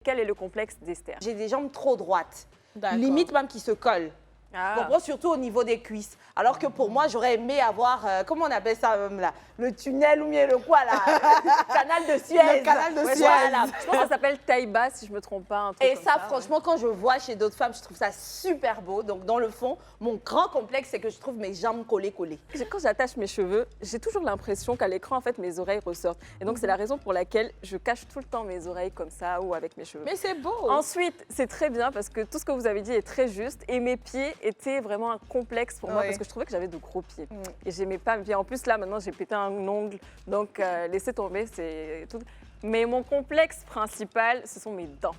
Quel est le complexe d'Esther? J'ai des jambes trop droites, limite même qui se collent. Tu comprends, surtout au niveau des cuisses. Alors que pour moi, j'aurais aimé avoir, comment on appelle ça même là, le tunnel ou bien le quoi là, le canal de Suez. Le canal de Suez. Voilà. Je pense que ça s'appelle taille basse, si je me trompe pas. Et ça, franchement, quand je vois chez d'autres femmes, je trouve ça super beau. Donc, dans le fond, mon grand complexe, c'est que je trouve mes jambes collées. Quand j'attache mes cheveux, j'ai toujours l'impression qu'à l'écran, en fait, mes oreilles ressortent. Et donc, c'est la raison pour laquelle je cache tout le temps mes oreilles comme ça ou avec mes cheveux. Mais c'est beau. Ensuite, c'est très bien parce que tout ce que vous avez dit est très juste. Et mes pieds étaient vraiment un complexe pour moi parce que je trouvais que j'avais de gros pieds. Et j'aimais pas mes pieds. En plus, là, maintenant, j'ai pété un ongle. Donc, laissez tomber, c'est tout. Mais mon complexe principal, ce sont mes dents.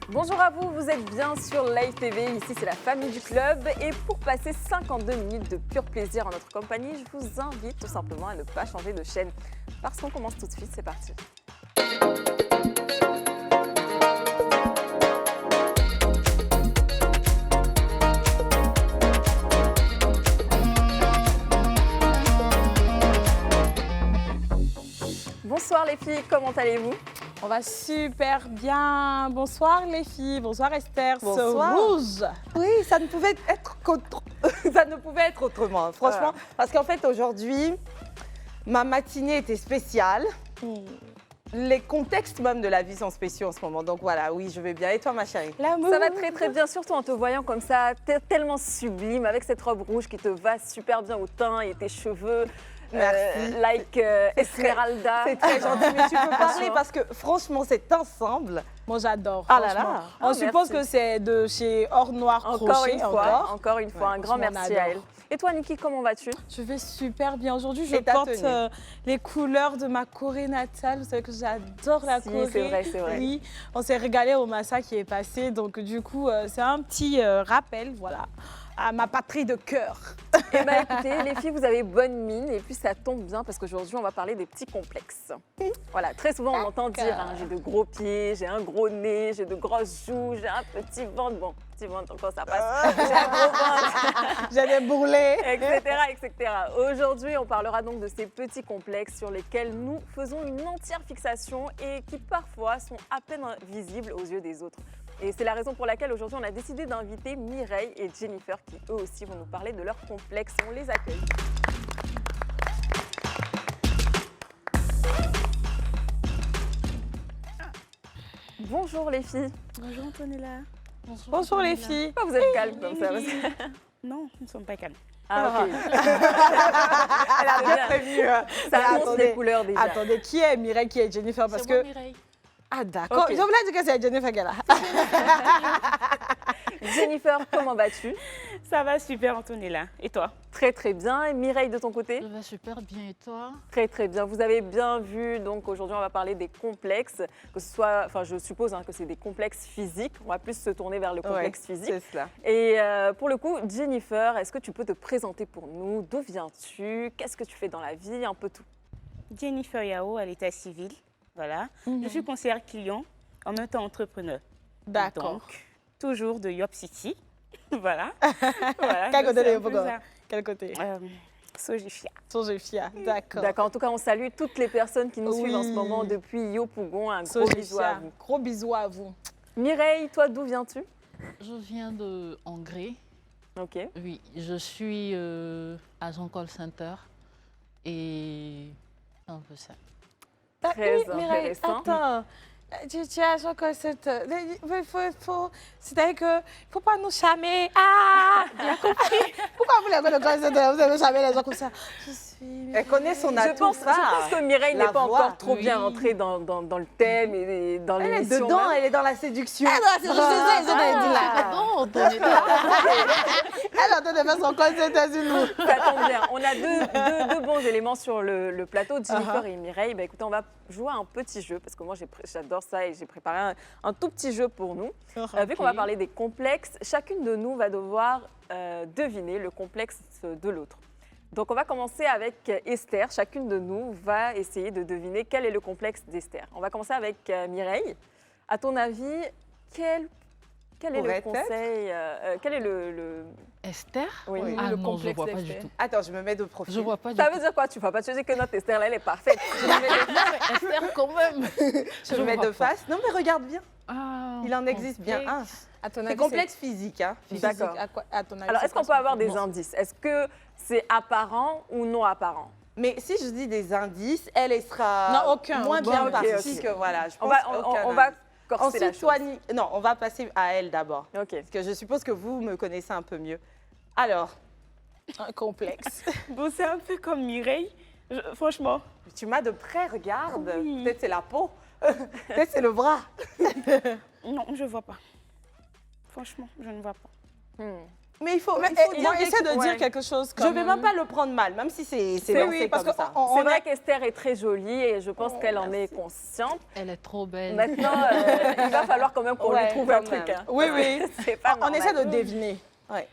Bonjour à vous, vous êtes bien sur Live TV, ici c'est la famille du club et pour passer 52 minutes de pur plaisir en notre compagnie, je vous invite tout simplement à ne pas changer de chaîne parce qu'on commence tout de suite, c'est parti. Bonsoir les filles, comment allez-vous? On va super bien. Bonsoir les filles, bonsoir Esther. Bonsoir. Rouge. Oui, ça ne pouvait être ça ne pouvait être autrement, franchement. Parce qu'en fait, aujourd'hui, ma matinée était spéciale. Les contextes même de la vie sont spéciaux en ce moment. Donc voilà, oui, je vais bien. Et toi, ma chérie? Ça va très très bien, surtout en te voyant comme ça, tellement sublime, avec cette robe rouge qui te va super bien au teint et tes cheveux. Merci. Esmeralda. C'est très gentil, mais tu peux parler parce que franchement, cet ensemble. Moi j'adore. Ah là là. On suppose que c'est de chez Or Noir Crochet. Encore une fois, un grand merci à elle. Et toi, Niki, comment vas-tu? Je vais super bien. Aujourd'hui, je porte les couleurs de ma Corée natale. Vous savez que j'adore la Corée. C'est vrai, c'est vrai. Oui, on s'est régalé au Massa qui est passé. Donc, du coup, c'est un petit rappel, voilà, à ma patrie de cœur. Eh bien, écoutez, les filles, vous avez bonne mine. Et puis, ça tombe bien parce qu'aujourd'hui, on va parler des petits complexes. Voilà, très souvent, on entend dire j'ai de gros pieds, j'ai un gros nez, j'ai de grosses joues, j'ai un petit ventre. Bon, petit ventre, encore ça passe. J'ai un gros ventre. J'ai des bourrelets. Etc. Aujourd'hui, on parlera donc de ces petits complexes sur lesquels nous faisons une entière fixation et qui parfois sont à peine visibles aux yeux des autres. Et c'est la raison pour laquelle aujourd'hui, on a décidé d'inviter Mireille et Jennifer qui eux aussi vont nous parler de leurs complexes. On les accueille. Bonjour les filles. Bonjour Antonella. Bonjour les filles. Pourquoi vous êtes calmes comme ça? Non, nous ne sommes pas calmes. Ah, ok. Elle a bien prévu. Ça annonce les couleurs déjà. Attendez, qui est Mireille, qui est Jennifer? Parce que... Mireille. Ah d'accord, Okay. je voulais dire que c'est Jennifer qui est là. Jennifer, comment vas-tu? Ça va super Antonella. Et toi? Très très bien. Et Mireille de ton côté? Je vais super bien et toi? Très très bien. Vous avez bien vu, donc aujourd'hui on va parler des complexes, que ce soit, enfin je suppose que c'est des complexes physiques. On va plus se tourner vers le complexe physique. C'est cela. Et pour le coup, Jennifer, est-ce que tu peux te présenter pour nous? D'où viens-tu? Qu'est-ce que tu fais dans la vie? Un peu tout. Jennifer Yao à l'état civil. Voilà. Je suis conseillère client, en même temps entrepreneur. D'accord. Donc, toujours de Yop City. Voilà. Quel côté c'est un de peu ça. Quel côté? Sojifia. Sojifia, d'accord. D'accord. En tout cas, on salue toutes les personnes qui nous suivent en ce moment depuis Yopougon. Un gros bisou à vous. Gros bisous à vous. Mireille, toi, d'où viens-tu? Je viens de Hongrie. Ok. Oui, je suis agent call center et un peu ça. Très Mireille, intéressant. attends. Tu as agent call center. C'est-à-dire qu'il ne faut pas nous charmer. Ah, bien compris. Pourquoi vous voulez le call center? Vous avez charmer les gens comme ça. Je suis... Elle connaît son Je atout, pense ça. que Mireille n'est La pas voix. encore trop bien rentrée dans le thème et dans Elle est l'émission. dedans, même. elle est dans la séduction. Non, donnez Elle est en train de faire son call center sur nous. Ça tombe bien. On a deux bons éléments sur le plateau, Jennifer et Mireille. Bah, écoutez, on va jouer à un petit jeu parce que moi j'adore ça et j'ai préparé un tout petit jeu pour nous. Vu qu'on va parler des complexes, chacune de nous va devoir deviner le complexe de l'autre. Donc on va commencer avec Esther. Chacune de nous va essayer de deviner quel est le complexe d'Esther. On va commencer avec Mireille. À ton avis, quel est le conseil quel est le... Esther? Oui. Ah le non, je ne vois pas complexe du d'Esther. tout. Attends, je me mets de profil. Je vois pas du Ça tout. veut dire quoi? Tu ne vas pas te dire que notre Esther, là, elle est parfaite. Non, mais Esther, quand même. Je me mets de face. Non, mais regarde bien. Il en existe bien un. À ton C'est avis, complexe physique, hein. physique. D'accord. À ton avis, Alors, c'est est-ce qu'on quoi peut avoir ce des complexe? indices? Est-ce que c'est apparent ou non apparent? Mais si je dis des indices, elle sera Non, aucun. moins bien ok, partie ok. que voilà. Je On pense va, aucun on va indice. corser la Ensuite, chose. toi, non, on va passer à elle d'abord. Ok. Parce que je suppose que vous me connaissez un peu mieux. Alors, Un complexe. Bon, c'est un peu comme Mireille. Franchement, tu m'as de près, regarde. Oui. Peut-être c'est la peau. Peut-être c'est le bras. non, je ne vois pas. Franchement, je ne vois pas. Mais il faut Mais, dire essaie de ouais. dire quelque chose Je comme... ne vais même pas le prendre mal, même si c'est C'est lancé oui, parce comme que ça. C'est vrai qu'Esther est très jolie et je pense qu'elle en est consciente. Elle est trop belle. Maintenant, il va falloir quand même qu'on lui Ouais, trouve quand un truc. même. Hein. Oui, oui. C'est pas On normal. essaie de deviner. Ouais.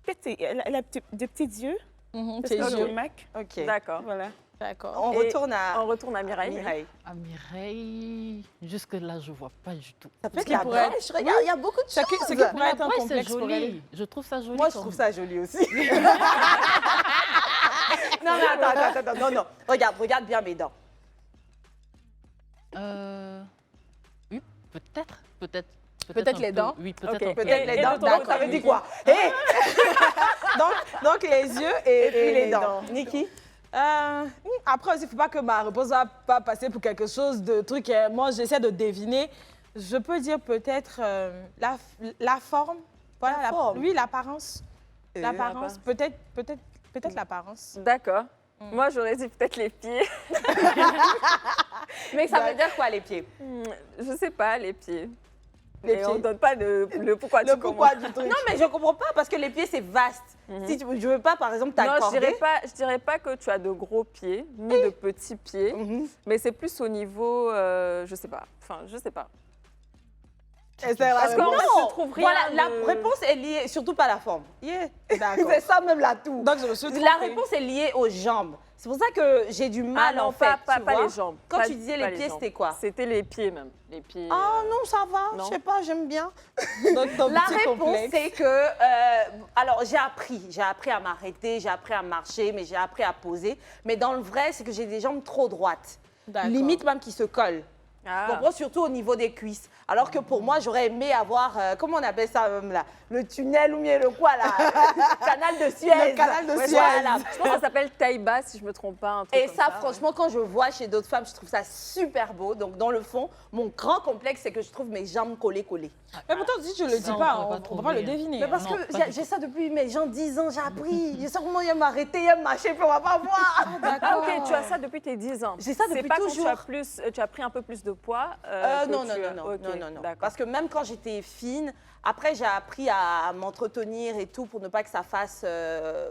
Peut-être elle a de petits yeux. Mhm, Parce tes que je yeux. remarque. Ok. D'accord. Voilà. D'accord. On Et retourne à On retourne à Mireille. Mireille. À Mireille, jusque-là, je vois pas du tout. Ça peut être qui la pourrait être- brèche. Regarde, il y a beaucoup de Ce qui choses. pourrait être un Après, c'est complexe pour elle. joli. Je trouve ça joli. Moi, je comme- trouve ça joli aussi. Non, mais attends, non. Regarde bien mes dents. Oui, peut-être. Peut-être un les peu. dents. Oui, peut-être Ok. un peu. Peut-être les Et dents. de ton Donc, côté, ça veut dire Niki? quoi? Donc, les yeux et puis les dents. Niki? Après aussi, il ne faut pas que ma réponse va pas passer pour quelque chose de truc. Moi, j'essaie de deviner. Je peux dire peut-être la forme. Voilà, La forme. oui, l'apparence. L'apparence. l'apparence. Peut-être l'apparence. D'accord. Moi, j'aurais dit peut-être les pieds. Mais ça veut dire quoi, les pieds? Je sais pas, les pieds. Les Et on ne pieds. donne pas le pourquoi Le du pourquoi comment. du truc. Non, mais je comprends pas parce que les pieds, c'est vaste. Si tu, je veux pas, par exemple, Non, t'accorder. je dirais pas que tu as de gros pieds, ni de petits pieds, mais c'est plus au niveau, je sais pas. Enfin, je sais pas. Parce qu'en Non, fait, je trouve rien. voilà, la de- réponse est liée, surtout pas la forme. Yeah. D'accord. C'est ça même l'atout. Donc, je me suis La trompée. réponse est liée aux jambes. C'est pour ça que j'ai du Ah mal non, en fait. pas tu vois. les jambes. Quand Pas- tu disais pas les pieds, jambes. c'était quoi? C'était les pieds même. Les pieds. Ah non, ça va, Non. je sais pas, j'aime bien. Donc, ton La petit réponse, complexe. c'est que, alors j'ai appris à m'arrêter, j'ai appris à marcher, mais j'ai appris à poser. Mais dans le vrai, c'est que j'ai des jambes trop droites. D'accord. Limite même qui se collent. Ah. Tu comprends, surtout au niveau des cuisses. Alors que pour moi, j'aurais aimé avoir, comment on appelle ça même là? Le tunnel ou bien le quoi là? Le canal de Suez. Le canal de Ouais, Suez. voilà. Je pense que ça s'appelle taille basse, si je me trompe pas. Un truc Et comme ça, ouais. franchement, quand je vois chez d'autres femmes, je trouve ça super beau. Donc, dans le fond, mon grand complexe, c'est que je trouve mes jambes collées. Mais pourtant, si tu le dis Ça, on pas, peut pas on ne va trouver, pas le hein. deviner. Mais parce Non, que pas du j'ai ça depuis mes gens 10 ans, j'ai appris. Je sais comment il aime m'arrêter, il aime marcher, puis on va pas voir. Ah ok, tu as ça depuis tes 10 ans. J'ai ça C'est depuis pas toujours. quand tu as pris un peu plus de poids. que Non. Ok, d'accord. Parce que même quand j'étais fine, après j'ai appris à m'entretenir et tout pour ne pas que ça fasse,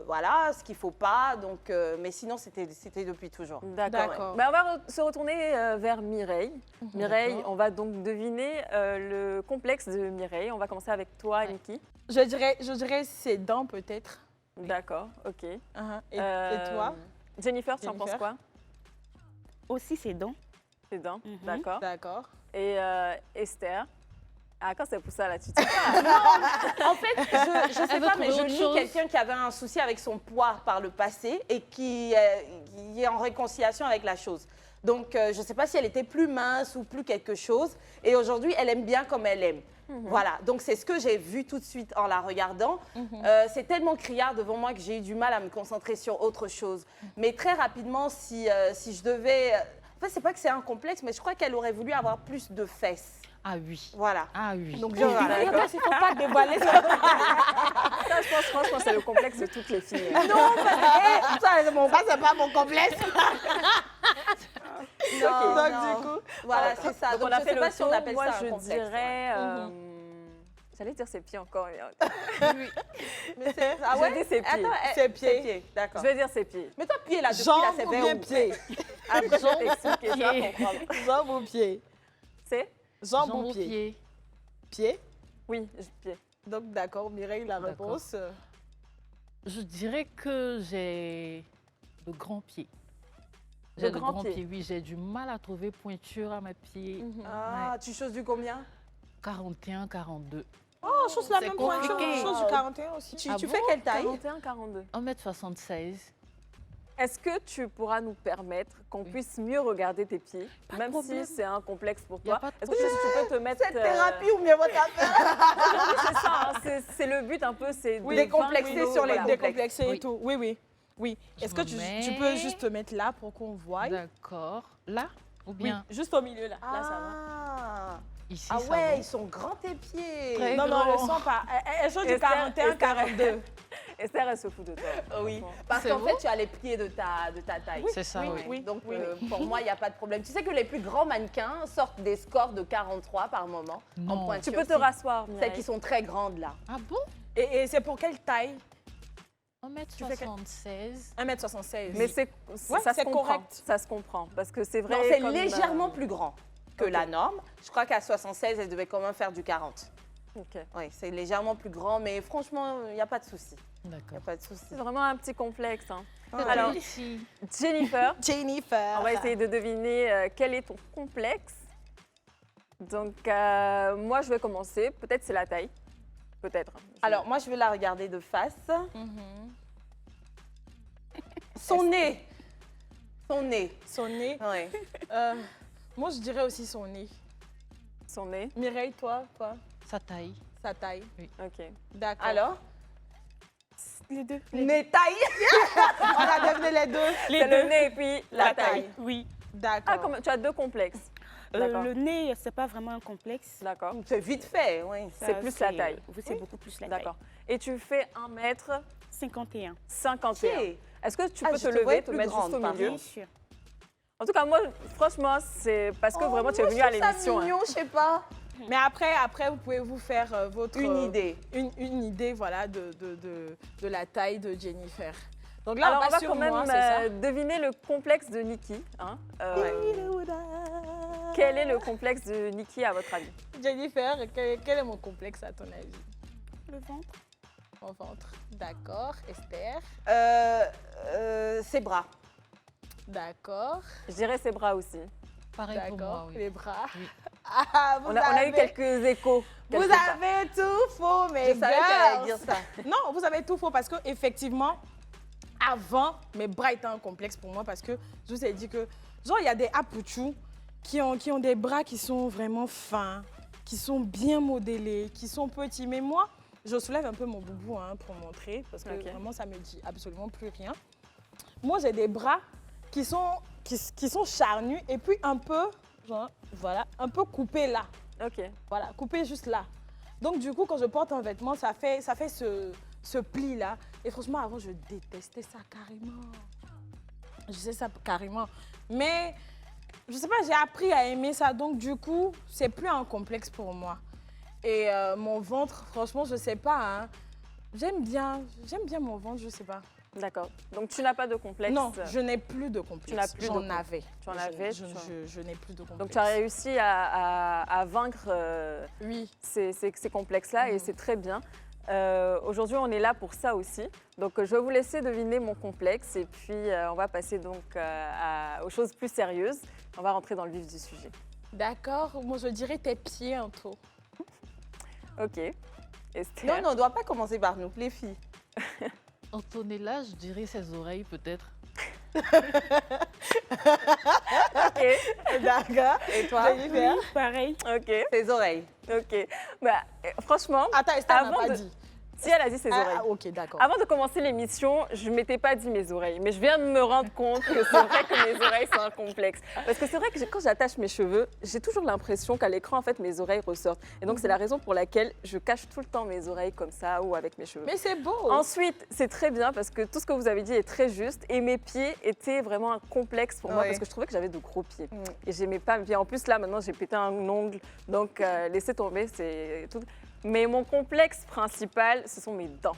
voilà, ce qu'il faut pas. Donc, mais sinon, c'était depuis toujours. D'accord. D'accord. Ben, on va se retourner vers Mireille. Mireille, D'accord. on va donc deviner le complexe de Mireille. On va commencer avec toi, Niki. Je dirais ses dents, peut-être. D'accord, ok. Et Euh, toi? Jennifer, tu en penses Jennifer? quoi? Aussi, c'est dents. Tes dents, Mhm. d'accord. D'accord. Et Esther? Ah, quand c'est pour ça, là, tu te pas. En fait, je sais Elle veut pas, mais trouver je autre lis chose. quelqu'un qui avait un souci avec son poids par le passé et qui est en réconciliation avec la chose. Donc, je ne sais pas si elle était plus mince ou plus quelque chose. Et aujourd'hui, elle aime bien comme elle aime. Voilà, donc c'est ce que j'ai vu tout de suite en la regardant. C'est tellement criard devant moi que j'ai eu du mal à me concentrer sur autre chose. Mais très rapidement, si je devais... En fait, c'est pas que c'est un complexe, mais je crois qu'elle aurait voulu avoir plus de fesses. Ah oui. Voilà. Ah oui. Donc, Il ne faut pas dévoiler ça. Ça, je pense, franchement, c'est le complexe de toutes les filles. Non, parce que ça, c'est pas mon complexe. non, Donc, non. du coup, Voilà, c'est ça. Donc, Donc, on a je fait sais le pas si on tour. appelle Moi, ça un je complexe. dirais... J'allais dire ses pieds encore. Mais c'est- ah J'ai ouais? dit ses pieds. Attends, Ses pieds. Je D'accord. vais dire ses pieds. Mais toi, pied là, depuis là, jambes c'est ou vers bien où? pieds? Après, je vais t'expliquer, tu vas comprendre. Jambes ou pieds? C'est? Jambes Jambes ou aux pieds? pieds. Pieds? Oui, pieds. Donc, d'accord, Mireille, la D'accord. réponse. Je dirais que j'ai de grands pieds. De J'ai de grands grands pieds. pieds, oui. J'ai du mal à trouver pointure à mes pieds. Ah, tu choses du combien? 41, 42. Oh, je chose la C'est même pointure. compliqué. Je chose du 41 aussi. Tu Ah fais bon? quelle taille? 41, 42. 1m76. Est-ce que tu pourras nous permettre qu'on puisse mieux regarder tes pieds, même si c'est un complexe pour Y a toi? pas de Est-ce que tu peux te mettre... Cette thérapie ou bien votre affaire? Oui, c'est ça, hein, c'est le but un peu, c'est Oui, de décomplexer vaincre nos- sur les voilà. Décomplexé et Oui. tout. Oui, oui. Oui. Je Est-ce que me tu mets. peux juste te mettre là pour qu'on voie? D'accord. Là ou Oui, bien juste au milieu là. Là, ça va. Ah, ici, ah ça ouais, va. ils sont grands tes pieds. Très Non, non, grand. elles sont pas. Elles sont du Esther, 41, Esther. 42. Esther, elle se fout de toi. Oui, franchement. parce C'est qu'en bon? fait, tu as les pieds de ta taille. C'est ça, oui. oui. Donc, oui. pour moi, il n'y a pas de problème. Tu sais que les plus grands mannequins sortent des scores de 43 par moment. En Non. pointure. Tu peux te Si. rasseoir, Celles Mireille. qui sont très grandes, là. Ah bon? Et c'est pour quelle taille? 1m76. 1m76. Mais ça c'est se comprend. correct. Ça se comprend, parce que c'est vrai... Non, c'est comme, légèrement plus grand que ok. la norme. Je crois qu'à 76, elle devait quand même faire du 40. Ok. Oui, c'est légèrement plus grand, mais franchement, il n'y a pas de souci. Il n'y a D'accord. pas de souci. C'est vraiment un petit complexe. Hein. Ouais. Alors, ici. Jennifer, Jennifer. on va essayer de deviner quel est ton complexe. Donc, moi, je vais commencer. Peut-être c'est la taille. Peut-être. Alors, moi, je vais la regarder de face. Mhm. Son nez. Son nez. Son nez. Ouais. Moi, je dirais aussi son nez. Son nez. Mireille, toi, Sa taille. sa taille. Ok. D'accord. Alors, Les deux. nez taille. on a deviné les deux. C'est le nez et puis la taille. Oui. D'accord. Ah, tu as deux complexes. D'accord. Le nez, c'est pas vraiment un complexe. D'accord. C'est vite fait, oui. C'est plus la taille. Oui, c'est beaucoup plus la taille. D'accord. Et tu fais 1m51. 51. Est-ce que tu Ah, peux je te te lever, voyais te plus mettre juste grande, au par milieu? Bien sûr. En tout cas, moi, franchement, c'est parce que vraiment, tu es venue à l'émission. C'est hein. mignon, je sais pas. Mais après, vous pouvez vous faire votre... Une idée. Une idée, voilà, de la taille de Jennifer. Donc là, Alors, on on va sur quand même moi, c'est ça? deviner le complexe de Nikki. Hein. Quel est le complexe de Nikki, à votre avis? Jennifer, quel est mon complexe à ton avis? Le ventre. Mon ventre. D'accord. Esther. Ses bras. D'accord. Je dirais ses bras aussi. Pareil pour moi, D'accord. oui. Les bras. Oui. Ah, On a eu quelques échos. Vous quelque part. avez tout faux, mes Je savais qu'elle allait girls. dire ça. Non, vous avez tout faux parce que effectivement, avant, mes bras étaient un complexe pour moi parce que je vous ai dit que, genre, il y a des apouchous qui ont des bras qui sont vraiment fins, qui sont bien modélés, qui sont petits. Mais moi, je soulève un peu mon boubou hein, pour montrer parce que Ok. vraiment, ça me dit absolument plus rien. Moi, j'ai des bras qui sont charnus et puis un peu, genre, voilà, un peu coupés là. Ok. Voilà, coupé juste là. Donc du coup, quand je porte un vêtement, ça fait ce pli-là. Et franchement, avant, je détestais ça carrément. Je sais ça carrément. Mais, je sais pas, j'ai appris à aimer ça. Donc du coup, c'est plus un complexe pour moi. Et mon ventre, franchement, je sais pas. Hein. J'aime bien mon ventre, je sais pas. D'accord. Donc, tu n'as pas de complexe. Non, je n'ai plus de complexe. Tu n'as plus de J'en complexe. avais. Tu en avais, Je n'ai plus de complexe. Donc, tu as réussi à vaincre Oui. ces complexes-là et c'est très bien. Aujourd'hui, on est là pour ça aussi. Donc, je vais vous laisser deviner mon complexe et puis on va passer donc aux choses plus sérieuses. On va rentrer dans le vif du sujet. D'accord. Moi, je dirais tes pieds en tout. Ok. Esther. Non, non, on ne doit pas commencer par nous, les filles. Antonella, je dirais ses oreilles peut-être. Ok. D'accord. Et toi? Jennifer? Pareil. Ok. Tes oreilles. Ok. Bah, franchement, Attends, Esther n'a Avant pas de- dit. si elle a dit ses oreilles. Ah, ok, d'accord. Avant de commencer l'émission, je ne m'étais pas dit mes oreilles, mais je viens de me rendre compte que c'est vrai que mes oreilles sont un complexe. Parce que c'est vrai que quand j'attache mes cheveux, j'ai toujours l'impression qu'à l'écran, en fait, mes oreilles ressortent. Et donc, c'est la raison pour laquelle je cache tout le temps mes oreilles comme ça ou avec mes cheveux. Mais c'est beau. Ensuite, c'est très bien parce que tout ce que vous avez dit est très juste et mes pieds étaient vraiment un complexe pour moi Oui. parce que je trouvais que j'avais de gros pieds Mm. et j'aimais pas mes pieds. En plus, là, maintenant, j'ai pété un ongle, donc laissez tomber, c'est tout. Mais mon complexe principal, ce sont mes dents.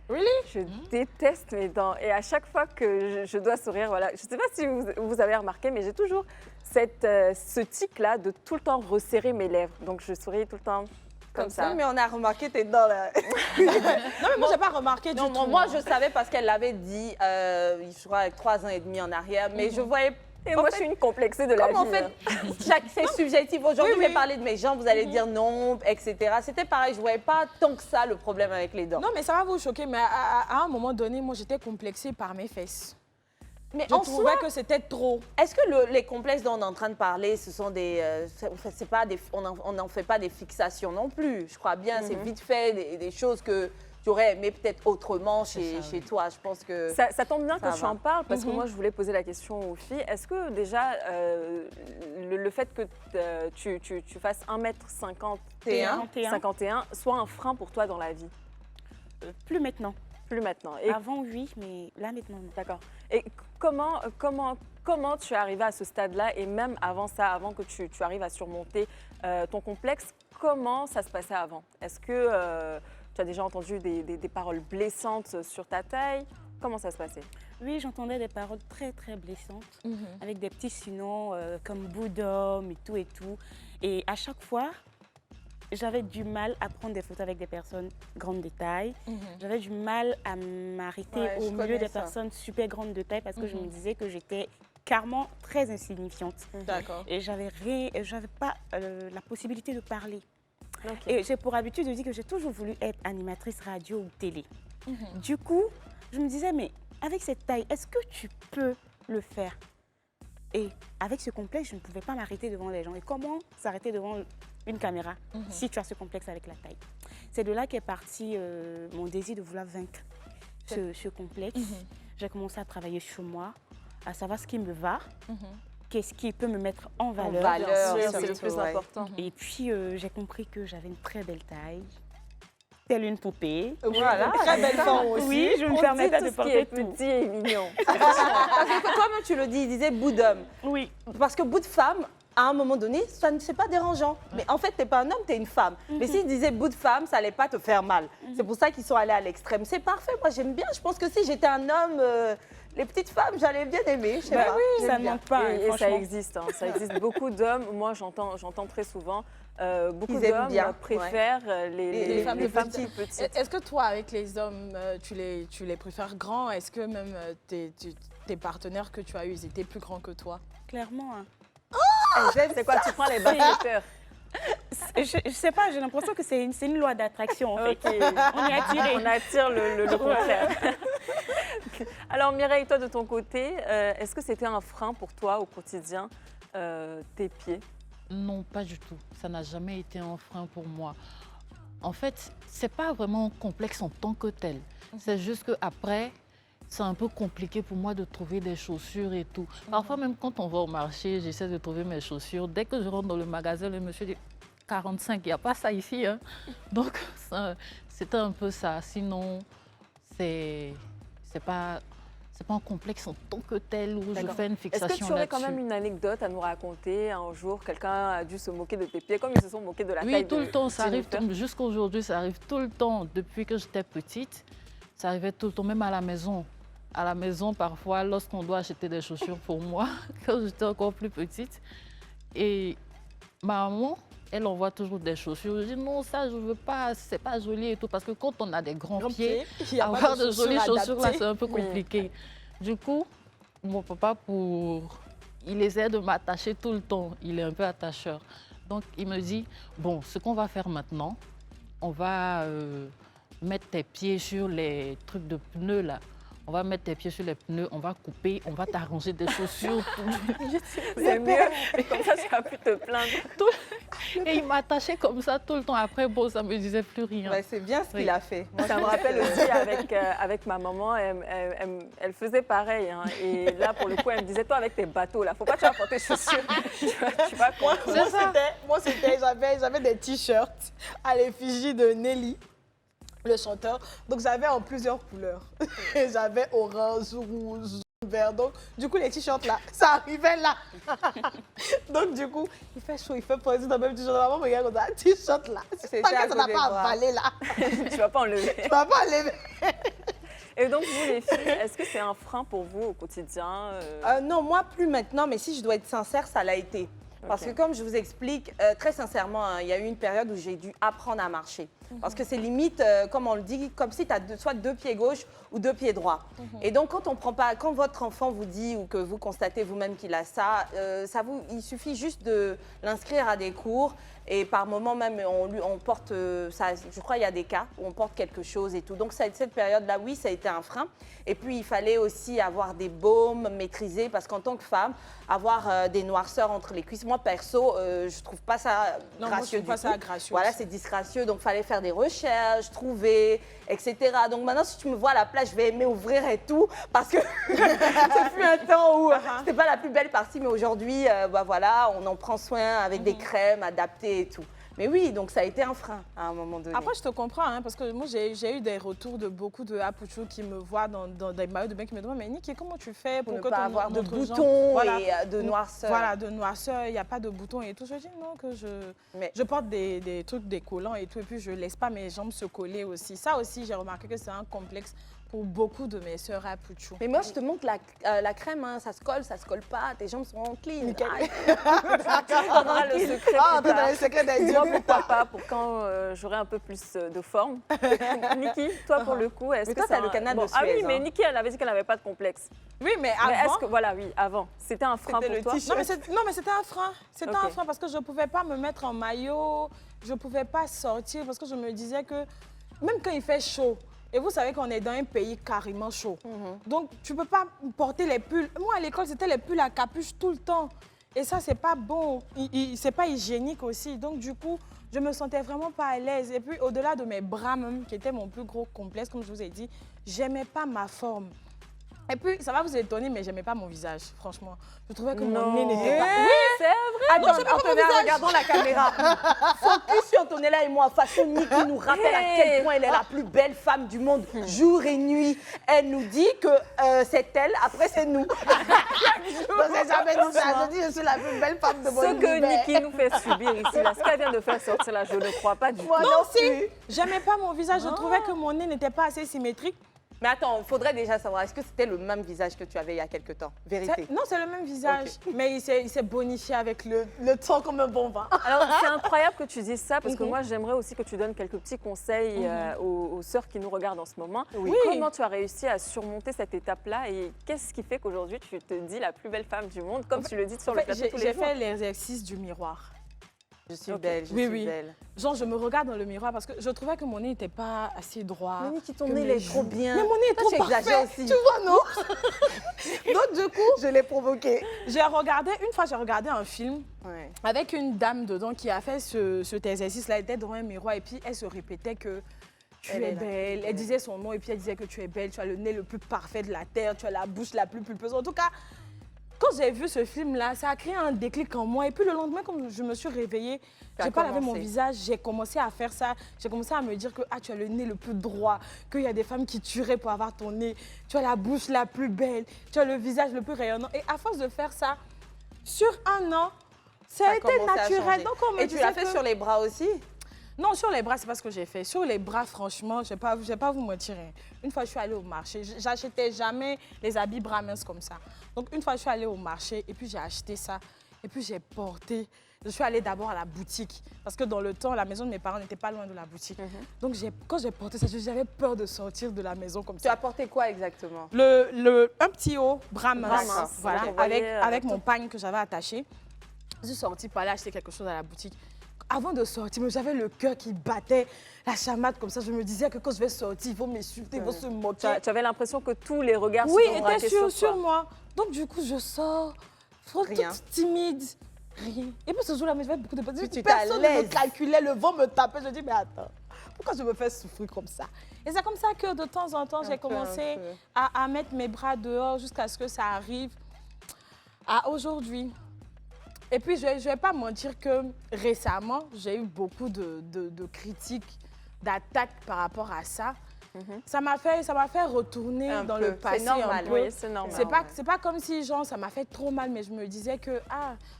Really? Je déteste mes dents et à chaque fois que je dois sourire, voilà, je ne sais pas si vous avez remarqué, mais j'ai toujours ce tic-là de tout le temps resserrer mes lèvres. Donc, je souris tout le temps comme ça. Oui, mais on a remarqué tes dents là. Non, mais moi, j'ai pas remarqué du Non, tout. moi, je savais parce qu'elle l'avait dit, je crois, avec 3 ans et demi en arrière, mais je voyais. Et en moi, fait, je suis une complexée de la Comme en vie. fait, hein. c'est subjectif. Aujourd'hui, Oui, je vais oui. parler de mes jambes, vous allez dire non, etc. C'était pareil, je voyais pas tant que ça le problème avec les dents. Non, mais ça va vous choquer, mais à un moment donné, moi, j'étais complexée par mes fesses. Mais Je en trouvais soi, que c'était trop. est-ce que les complexes dont on est en train de parler, ce sont des, c'est pas des, on n'en fait pas des fixations non plus. Je crois bien, c'est vite fait des choses que tu aurais aimé peut-être autrement chez toi. Je pense que Ça tombe bien ça que tu va. en parles parce que moi, je voulais poser la question aux filles. Est-ce que déjà, le fait que tu fasses 1m51 51 soit un frein pour toi dans la vie? Plus maintenant. Plus maintenant. Et Avant, oui, mais là, maintenant, non. d'accord. Et comment tu es arrivé à ce stade-là et même avant ça, avant que tu arrives à surmonter ton complexe, comment ça se passait avant? Est-ce que tu as déjà entendu des paroles blessantes sur ta taille? Comment ça se passait? Oui, j'entendais des paroles très, très blessantes, avec des petits surnoms comme bout d'homme et tout et tout. Et à chaque fois, j'avais du mal à prendre des photos avec des personnes grandes de taille. J'avais du mal à m'arrêter Ouais, au je milieu connais des ça. personnes super grandes de taille parce que je me disais que j'étais carrément très insignifiante. D'accord. Et j'avais pas la possibilité de parler. Ok. Et j'ai pour habitude de dire que j'ai toujours voulu être animatrice radio ou télé. Du coup, je me disais, mais avec cette taille, est-ce que tu peux le faire? Et avec ce complexe, je ne pouvais pas m'arrêter devant les gens. Et comment s'arrêter devant une caméra si tu as ce complexe avec la taille? C'est de là qu'est parti mon désir de vouloir vaincre ce complexe. J'ai commencé à travailler sur moi, à savoir ce qui me va, qu'est-ce qui peut me mettre en valeur. valeur, Bien sûr, c'est le surtout, plus ouais. important. Et puis, j'ai compris que j'avais une très belle taille, telle une poupée. Voilà. Très belle forme aussi. Oui, je me On permettais dit de tout ce qui est porter tout. petit et mignon. Parce que toi-même, tu le dis, il disait bout d'homme. Oui, Parce que bout de femme, à un moment donné, ça ne c'est pas dérangeant. Mais en fait, tu n'es pas un homme, tu es une femme. Mais s'ils disaient bout de femme, ça n'allait pas te faire mal. C'est pour ça qu'ils sont allés à l'extrême. C'est parfait, moi j'aime bien. Je pense que si j'étais un homme, les petites femmes, j'allais bien aimer. Je sais pas. J'aime ça ne bien. manque pas, Et ça franchement. existe, hein, ça existe. Beaucoup d'hommes, moi j'entends très souvent, beaucoup Ils aiment bien, d'hommes préfèrent Les femmes les femmes petites. plus petites. Est-ce que toi, avec les hommes, tu les préfères grands? Est-ce que même tes partenaires que tu as eus, ils étaient plus grands que toi? Clairement. Hein. C'est quoi, tu prends les basketteurs? Je sais pas, j'ai l'impression que c'est une loi d'attraction, en fait. Ok. On est attiré. On attire le contraire. Alors Mireille, toi de ton côté, est-ce que c'était un frein pour toi au quotidien, tes pieds? Non, pas du tout. Ça n'a jamais été un frein pour moi. En fait, c'est pas vraiment un complexe en tant que tel. C'est juste qu'après, c'est un peu compliqué pour moi de trouver des chaussures et tout. Parfois, même quand on va au marché, j'essaie de trouver mes chaussures. Dès que je rentre dans le magasin, le monsieur dit 45, il n'y a pas ça ici. Hein. Donc, c'était un peu ça. Sinon, c'est pas un complexe en tant que tel où je D'accord. fais une Est-ce fixation que tu aurais quand là-dessus. même une anecdote à nous raconter? Un jour, quelqu'un a dû se moquer de tes pieds, comme ils se sont moqués de la taille Oui, tout de le temps, ça arrive. Jennifer. Jusqu'à aujourd'hui, ça arrive tout le temps. Depuis que j'étais petite, ça arrivait tout le temps, même à la maison. À la maison, parfois, lorsqu'on doit acheter des chaussures pour moi, quand j'étais encore plus petite. Et ma maman, elle envoie toujours des chaussures. Je dis non, ça, je ne veux pas, c'est pas joli et tout. Parce que quand on a des grands pieds, il y a pas avoir de jolies chaussures, là, adaptées. c'est un peu compliqué. Du coup, mon papa, il essaie de m'attacher tout le temps. Il est un peu attacheur. Donc, il me dit, bon, ce qu'on va faire maintenant, on va mettre tes pieds sur les trucs de pneus, là. On va mettre tes pieds sur les pneus, on va couper, on va t'arranger des chaussures. C'est mieux, comme ça tu vas plus te plaindre. Et il m'attachait comme ça tout le temps. Après, bon, ça me disait plus rien. Ouais, c'est bien ce qu'il Oui. a fait. Moi, Ça me rappelle aussi avec ma maman, elle faisait pareil. Hein. Et là, pour le coup, elle me disait, toi, avec tes bateaux, là, faut pas que tu vas porter chaussures. tu vas Moi, j'avais des t-shirts à l'effigie de Nelly, le chanteur. Donc, j'avais en plusieurs couleurs. J'avais orange, rouge, vert. Donc, du coup, les t-shirts là, ça arrivait là. Donc, du coup, il fait chaud, il fait poser dans le même t-shirt. Maman me regarde comme ça, t-shirt là. C'était Pas à que ça n'a côté pas de moi. avalé là. tu vas pas enlever. Tu vas pas enlever. Et donc, vous, les filles, est-ce que c'est un frein pour vous au quotidien Non, moi plus maintenant, mais si je dois être sincère, ça l'a été. Parce Ok. que comme je vous explique, très sincèrement, hein, il y a eu une période où j'ai dû apprendre à marcher. Parce que c'est limite, comme on le dit, comme si tu as soit deux pieds gauches ou deux pieds droits. Et donc quand on prend pas, quand votre enfant vous dit ou que vous constatez vous-même qu'il a ça, il suffit juste de l'inscrire à des cours Et par moments même, on porte, ça, je crois qu'il y a des cas où on porte quelque chose et tout. Donc cette période-là, oui, ça a été un frein. Et puis il fallait aussi avoir des baumes maîtrisés parce qu'en tant que femme, avoir des noirceurs entre les cuisses, moi perso, je trouve pas ça gracieux du tout. Voilà, c'est disgracieux. Donc il fallait faire des recherches, trouver, etc. Donc maintenant, si tu me vois à la plage, je vais aimer ouvrir et tout parce que ce fut un temps où c'était pas la plus belle partie, mais aujourd'hui, bah voilà, on en prend soin avec des crèmes adaptées et tout. Mais oui, donc ça a été un frein à un moment donné. Après, je te comprends, hein, parce que moi, j'ai eu des retours de beaucoup de Apuchou qui me voient dans des maillots de bain qui me demandent, mais Niki, comment tu fais pour ne que pas ton avoir de notre boutons jambe- Voilà. et de noirceur. Voilà, de noirceur, il n'y a pas de boutons et tout. Je dis non, que je porte des trucs décollants et tout, et puis je laisse pas mes jambes se coller aussi. Ça aussi, j'ai remarqué que c'est un complexe pour beaucoup de mes sœurs à Puchou. Mais moi, je te montre la crème, hein, ça se colle pas, tes jambes sont clean. Tu entendras le secret plus tard. le secret des Moi, pourquoi pas, pour quand j'aurai un peu plus de forme. Niki, toi, pour le coup, est-ce Mais que toi, c'est t'as le canal de Ah Suez, oui, mais hein. Niki, elle avait dit qu'elle n'avait pas de complexe. Oui, mais Mais avant... est-ce que, voilà, oui, avant. C'était un frein C'était pour le toi t-shirt. Non, mais c'était un frein. C'était Ok. un frein parce que je ne pouvais pas me mettre en maillot, je ne pouvais pas sortir parce que je me disais que même quand il fait chaud, et vous savez qu'on est dans un pays carrément chaud, donc tu ne peux pas porter les pulls. Moi, à l'école, c'était les pulls à capuche tout le temps. Et ça, c'est pas bon, c'est pas hygiénique aussi. Donc, du coup, je me sentais vraiment pas à l'aise. Et puis, au-delà de mes bras même, qui étaient mon plus gros complexe, comme je vous ai dit, j'aimais pas ma forme. Et puis, ça va vous étonner, mais j'aimais pas mon visage, franchement. Je trouvais que mon nez n'était pas... Oui, c'est vrai. Attends, Antonella, regardons la caméra. Focus sur Antonella et moi. Façon Niki nous rappelle à quel point elle est la plus belle femme du monde, jour et nuit. Elle nous dit que c'est elle, après c'est nous. C'est jamais dit ça. Je dis, je suis la plus belle femme de mon Ce univers. que Niki nous fait subir ici, là, ce qu'elle vient de faire sortir là, je ne crois pas du tout. Moi Non, si, j'aimais pas mon visage. Je trouvais que mon nez n'était pas assez symétrique. Mais attends, il faudrait déjà savoir, est-ce que c'était le même visage que tu avais il y a quelque temps? Vérité. Non, c'est le même visage, mais il s'est bonifié avec le temps comme un bon vin. Alors, c'est incroyable que tu dises ça parce que moi, j'aimerais aussi que tu donnes quelques petits conseils aux sœurs qui nous regardent en ce moment. Oui. Comment tu as réussi à surmonter cette étape-là et qu'est-ce qui fait qu'aujourd'hui, tu te dis la plus belle femme du monde, comme tu le dis sur le plateau tous les J'ai jours? fait l'exercice du miroir. Je suis belle, je Oui, suis oui. belle. Genre, je me regarde dans le miroir parce que je trouvais que mon nez n'était pas assez droit. Mais Niki, ton que nez, il mes est trop joues- bien. Mais mon nez est Toi, trop tu exagères parfait. aussi. Tu vois, non? Donc, du coup, Je l'ai provoqué. une fois, j'ai regardé un film Ouais. avec une dame dedans qui a fait cet exercice-là. Elle était devant un miroir et puis elle se répétait que tu Elle es est là. belle. Elle disait son nom et puis elle disait que tu es belle, tu as le nez le plus parfait de la terre, tu as la bouche la plus pulpeuse. En tout cas, quand j'ai vu ce film-là, ça a créé un déclic en moi. Et puis le lendemain, quand je me suis réveillée, Tu as j'ai pas lavé mon commencé. visage, j'ai commencé à faire ça. J'ai commencé à me dire que tu as le nez le plus droit, qu'il y a des femmes qui tueraient pour avoir ton nez. Tu as la bouche la plus belle, tu as le visage le plus rayonnant. Et à force de faire ça, sur un an, ça a été commencé à naturel. changer. Donc on me Et tu disait l'as fait que- sur les bras aussi? Non, sur les bras, c'est pas ce que j'ai fait. Sur les bras, franchement, je vais pas vous mentir. Hein. Une fois, je suis allée au marché. J'achetais jamais les habits bras minces comme ça. Donc, une fois, je suis allée au marché et puis j'ai acheté ça. Et puis, j'ai porté. Je suis allée d'abord à la boutique. Parce que dans le temps, la maison de mes parents n'était pas loin de la boutique. Donc, quand j'ai porté ça, j'avais peur de sortir de la maison comme Tu ça. as porté quoi exactement? Un petit haut, bras mince, mince. voilà, Donc, on voyait, avec mon pagne que j'avais attaché. Je suis sortie pour aller acheter quelque chose à la boutique. Avant de sortir, j'avais le cœur qui battait, la chamade comme ça. Je me disais que quand je vais sortir, ils vont m'insulter, ils vont se moquer. Tu avais l'impression que tous les regards Oui, se sont braqués étaient sur toi. moi. Donc du coup, je sors, Rien. toute timide. Rien. Et puis ce jour-là, j'avais beaucoup de Tu personnes. étais Personne à ne l'aise. me calculait, le vent me tapait. Je dis, mais attends, pourquoi je me fais souffrir comme ça? Et c'est comme ça que de temps en temps, j'ai commencé à mettre mes bras dehors jusqu'à ce que ça arrive à aujourd'hui. Et puis, je ne vais pas mentir que récemment, j'ai eu beaucoup de critiques, d'attaques par rapport à ça. Ça m'a fait retourner Un dans peu. le passé C'est normal, un peu. Oui, c'est normal. C'est pas comme si genre, ça m'a fait trop mal, mais je me disais que,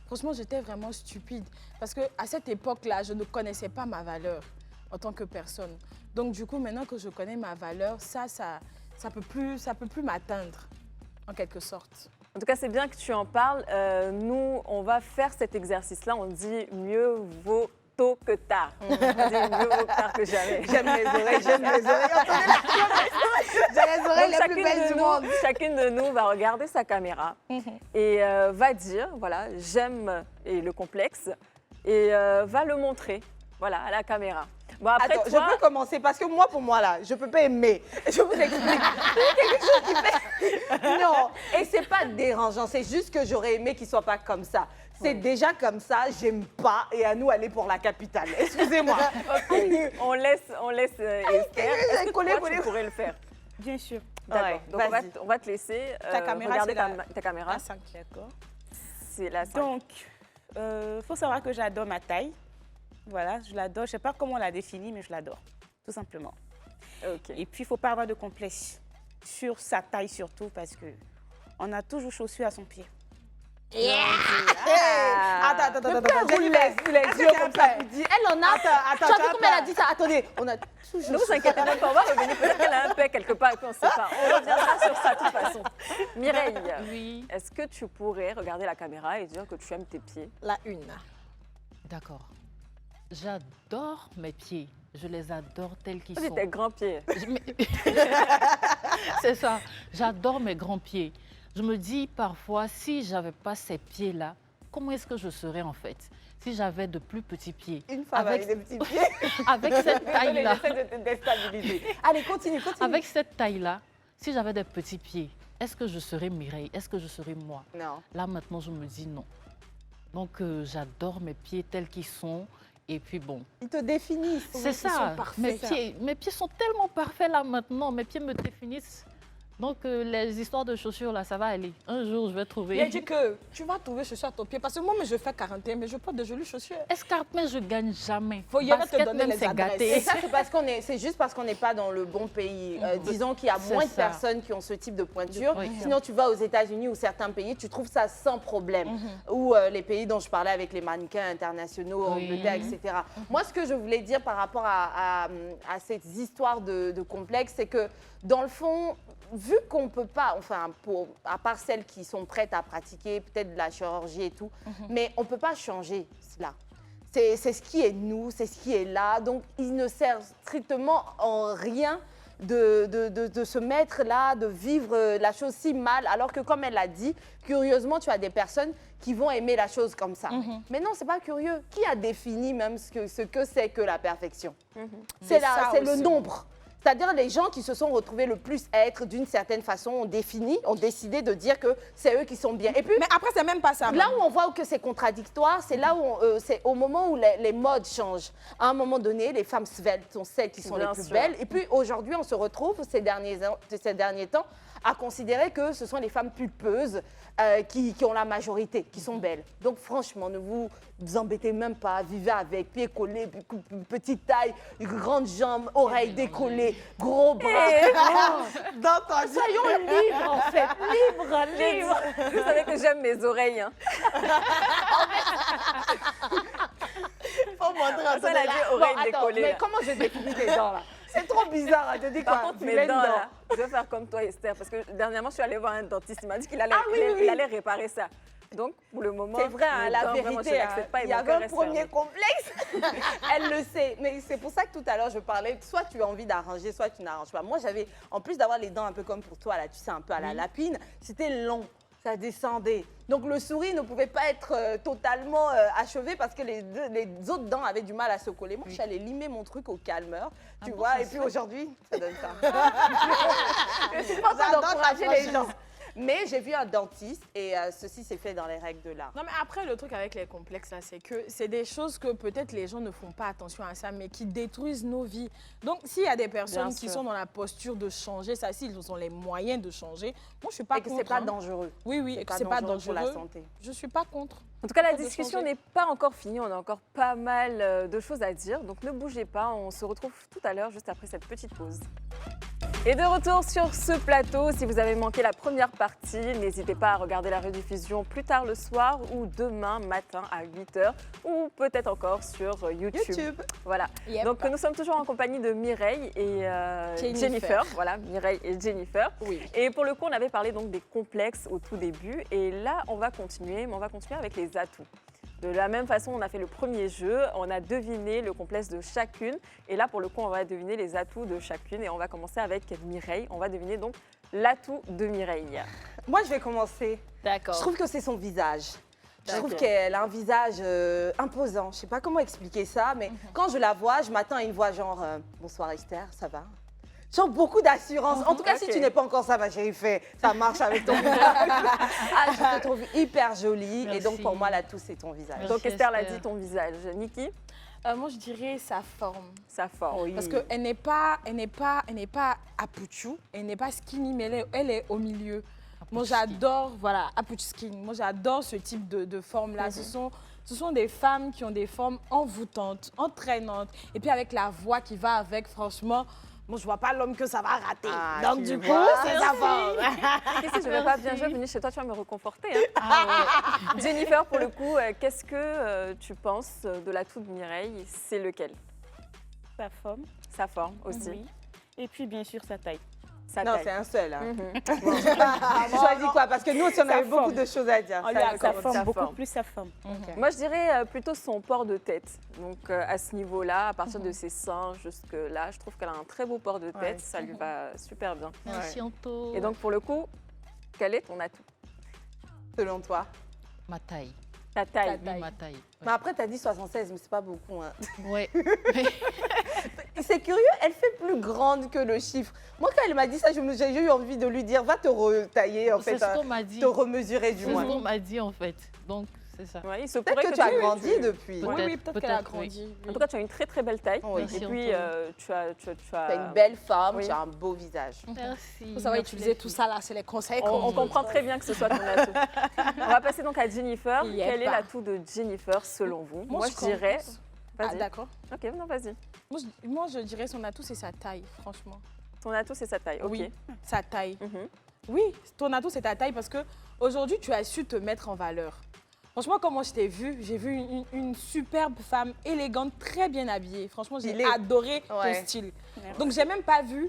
franchement, j'étais vraiment stupide. Parce qu'à cette époque-là, je ne connaissais pas ma valeur en tant que personne. Donc, du coup, maintenant que je connais ma valeur, ça peut plus m'atteindre, en quelque sorte. En tout cas, c'est bien que tu en parles. Nous, on va faire cet exercice-là. On dit mieux vaut tôt que tard. On dit mieux vaut tard que jamais. J'aime les oreilles, j'aime les oreilles. J'ai les oreilles Donc, les plus belles du monde. chacune de nous va regarder sa caméra et va dire, voilà, j'aime et le complexe et va le montrer, voilà, à la caméra. Bon, après, Attends, toi, je peux commencer parce que moi, pour moi, là, je peux pas aimer. Je vous explique. C'est quelque chose qui fait... Non, et c'est pas dérangeant, c'est juste que j'aurais aimé qu'il soit pas comme ça. C'est déjà comme ça, j'aime pas, et à nous aller pour la capitale. Excusez-moi. ok, on laisse Esther. Est-ce que toi, tu pourrais le faire? Bien sûr. D'accord, Ouais, donc on va te laisser Ta caméra, regarder c'est ta caméra. Ah, 5, d'accord. C'est la 5. Donc, faut savoir que j'adore ma taille. Voilà, je l'adore. Je ne sais pas comment on la définit, mais je l'adore, tout simplement. Ok. Et puis, il ne faut pas avoir de complexe sur sa taille surtout, parce que on a toujours chaussure à son pied. Attends, je lui laisse les yeux comme ça. Elle en a. Attends, tu as vu comment elle a dit ça? Attendez, on a toujours... Ne vous inquiétez même pas, on va revenir. Peut-être qu'elle a un pet quelque part et puis on ne sait pas. On reviendra sur ça de toute façon. Mireille, Oui. est-ce que tu pourrais regarder la caméra et dire que tu aimes tes pieds? La une. D'accord. J'adore mes pieds. Je les adore tels qu'ils C'est sont. tes grands pieds. C'est ça. J'adore mes grands pieds. Je me dis parfois, si j'avais pas ces pieds-là, comment est-ce que je serais en fait? Si j'avais de plus petits pieds. Une femme avec des petits pieds. Avec cette taille-là. J'essaie de te déstabiliser. Allez, continue. Avec cette taille-là, si j'avais des petits pieds, est-ce que je serais Mireille? Est-ce que je serais moi? Non. Là, maintenant, je me dis non. Donc, j'adore mes pieds tels qu'ils sont. Et puis, bon, Ils te définissent. c'est ça. Mes pieds sont tellement parfaits là maintenant. Mes pieds me définissent. Donc, les histoires de chaussures, là, ça va aller. Un jour, je vais trouver. Il a dit que tu vas trouver chaussures à ton pied. Parce que moi, je fais 41, mais je porte de jolies chaussures. Escarpin, je gagne jamais. Faut y aller te Basket, donner même, les c'est adresses. gâté. Et ça, c'est juste parce qu'on n'est pas dans le bon pays. Disons qu'il y a C'est moins de ça. personnes qui ont ce type de pointure. Oui. Sinon, tu vas aux États-Unis ou certains pays, tu trouves ça sans problème. Ou les pays dont je parlais avec les mannequins internationaux, Oui. Angleterre, etc. Moi, ce que je voulais dire par rapport à cette histoire de complexe, c'est que dans le fond, vu qu'on ne peut pas, enfin, à part celles qui sont prêtes à pratiquer peut-être de la chirurgie et tout, mais on ne peut pas changer cela. C'est ce qui est nous, c'est ce qui est là. Donc, il ne sert strictement en rien de se mettre là, de vivre la chose si mal, alors que comme elle l'a dit, curieusement, tu as des personnes qui vont aimer la chose comme ça. Mais non, c'est pas curieux. Qui a défini même ce que c'est que la perfection? C'est le nombre. C'est-à-dire les gens qui se sont retrouvés le plus être d'une certaine façon ont décidé de dire que c'est eux qui sont bien. Et puis, Mais après, c'est même pas ça. là où on voit que c'est contradictoire, c'est là où c'est au moment où les modes changent. À un moment donné, les femmes sveltes sont celles qui sont Bien les plus sûr. belles. Et puis aujourd'hui, on se retrouve ces derniers temps à considérer que ce sont les femmes pulpeuses qui ont la majorité, qui sont belles. Donc franchement, ne vous embêtez même pas. Vivez avec pieds collés, petite taille, grandes jambes, oreilles décollées, gros bras. Soyons libres en fait, libres. Vous savez que j'aime mes oreilles. Hein. Faut montrer un Ça, elle a dit oreilles attends, décollées, mais là. comment je définis tes dents là? C'est trop bizarre, hein, je te dis quoi? Par contre, mes Vilaine dents, dent. là, je vais faire comme toi, Esther, parce que dernièrement, je suis allée voir un dentiste. Il m'a dit qu'il allait, il allait réparer ça. Donc, pour le moment, C'est vrai, hein, mes la dents, vraiment, je vérité, l'accepte pas et il y mon avait cœur un reste premier fermé. complexe. Elle le sait, mais c'est pour ça que tout à l'heure je parlais, soit tu as envie d'arranger, soit tu n'arranges pas. Moi, j'avais, en plus d'avoir les dents un peu comme pour toi, là, tu sais, un peu à la lapine, c'était long. Ça descendait. Donc le sourire ne pouvait pas être totalement achevé parce que les autres dents avaient du mal à se coller. Moi, je suis allée limer mon truc au calmeur, tu vois, et puis aujourd'hui, ça donne ça. Je suis pas en train d'encourager les gens. Mais j'ai vu un dentiste et ceci s'est fait dans les règles de l'art. Non, mais après, le truc avec les complexes, là, c'est que c'est des choses que peut-être les gens ne font pas attention à ça, mais qui détruisent nos vies. Donc, s'il y a des personnes Bien qui sûr. sont dans la posture de changer ça, s'ils ont les moyens de changer, moi, je suis pas Et que contre. c'est pas hein. dangereux. Oui, oui, et que c'est pas dangereux. pour la santé. Je suis pas contre. En tout cas, la de discussion changer. n'est pas encore finie. On a encore pas mal de choses à dire. Donc, ne bougez pas. On se retrouve tout à l'heure, juste après cette petite pause. Et de retour sur ce plateau, si vous avez manqué la première partie, n'hésitez pas à regarder la rediffusion plus tard le soir ou demain matin à 8h ou peut-être encore sur YouTube. Voilà. Yep. Donc nous sommes toujours en compagnie de Mireille et Jennifer. Voilà, Mireille et Jennifer. Oui. Et pour le coup, on avait parlé donc des complexes au tout début et là, on va continuer, mais on va continuer avec les atouts. De la même façon, on a fait le premier jeu, on a deviné le complexe de chacune. Et là, pour le coup, on va deviner les atouts de chacune. Et on va commencer avec Mireille. On va deviner donc l'atout de Mireille. Moi, je vais commencer. D'accord. Je trouve que c'est son visage. Je trouve qu'elle a un visage imposant. Je sais pas comment expliquer ça, mais quand je la vois, je m'attends à une voix genre bonsoir Esther, ça va? Genre beaucoup d'assurance. En tout cas, si tu n'es pas encore ça, ma chérie, ça marche avec ton visage. Je te trouve hyper jolie. Merci. Et donc, pour moi, l'atout, c'est ton visage. Merci. Donc Esther l'a Esther. dit, ton visage. Niki, Moi, je dirais sa forme. sa forme. Parce qu'elle n'est pas à Puchu, elle n'est pas skinny, mais elle est au milieu. Moi, j'adore, voilà, Apuchu skin. Moi, j'adore ce type de forme-là. Ce sont des femmes qui ont des formes envoûtantes, entraînantes. Et puis, avec la voix qui va avec, franchement, moi, je vois pas l'homme que ça va rater. Donc, du coup, c'est sa forme. Et si je ne vais pas bien jouer, venir chez toi, tu vas me réconforter. Hein. Jennifer, pour le coup, qu'est-ce que tu penses de l'atout de Mireille? C'est lequel? Sa forme, Sa forme aussi. oui. Et puis, bien sûr, sa taille. Sa Non, taille. c'est un seul. Hein. Mhm. Tu choisis quoi? Parce que nous aussi, on avait beaucoup forme. de choses à dire. Oh, lui, Ça, elle Sa Comme forme, sa beaucoup forme. plus sa forme. Moi, je dirais plutôt son port de tête. Donc, à ce niveau-là, à partir de ses seins jusque-là, je trouve qu'elle a un très beau port de tête. Ouais. Ça lui va super bien. Merci Anto. Et donc, pour le coup, quel est ton atout? Selon toi. ma taille. Ta taille. Oui, ma taille. Mais après, tu as dit 76, mais c'est pas beaucoup. Hein. Ouais. C'est curieux, elle fait plus grande que le chiffre. Moi, quand elle m'a dit ça, j'ai eu envie de lui dire, va te retailler, en fait, C'est ce qu'on m'a dit. te remesurer du C'est ce moins. qu'on m'a dit en fait. Donc, c'est ça. Ouais, il se Peut-être pourrait que tu as grandi tu- depuis. Peut-être. Oui, peut-être qu'elle a peut-être, oui. grandi. En tout cas, tu as une très très belle taille. Oui. Et Merci, puis, Anto. tu as. Tu as une belle femme, Oui. tu as un beau visage. Merci. Il faut savoir Merci, utiliser les tout filles. ça là, c'est les conseils qu'on On comprend très bien que ce soit ton atout. On va passer donc à Jennifer. Il y est Quel est pas. l'atout de Jennifer selon vous? Moi, je dirais. pense- Ah, Vas-y. d'accord. Ok, non, vas-y. Moi, je dirais son atout, c'est sa taille, franchement. Ton atout, c'est sa taille. Ok. Oui, sa taille. Mhm. Oui, ton atout, c'est ta taille parce que aujourd'hui, tu as su te mettre en valeur. Franchement, comment je t'ai vue, j'ai vu une superbe femme élégante, très bien habillée. Franchement, j'ai Stylée. adoré Ouais. ton style. Donc, j'ai même pas vu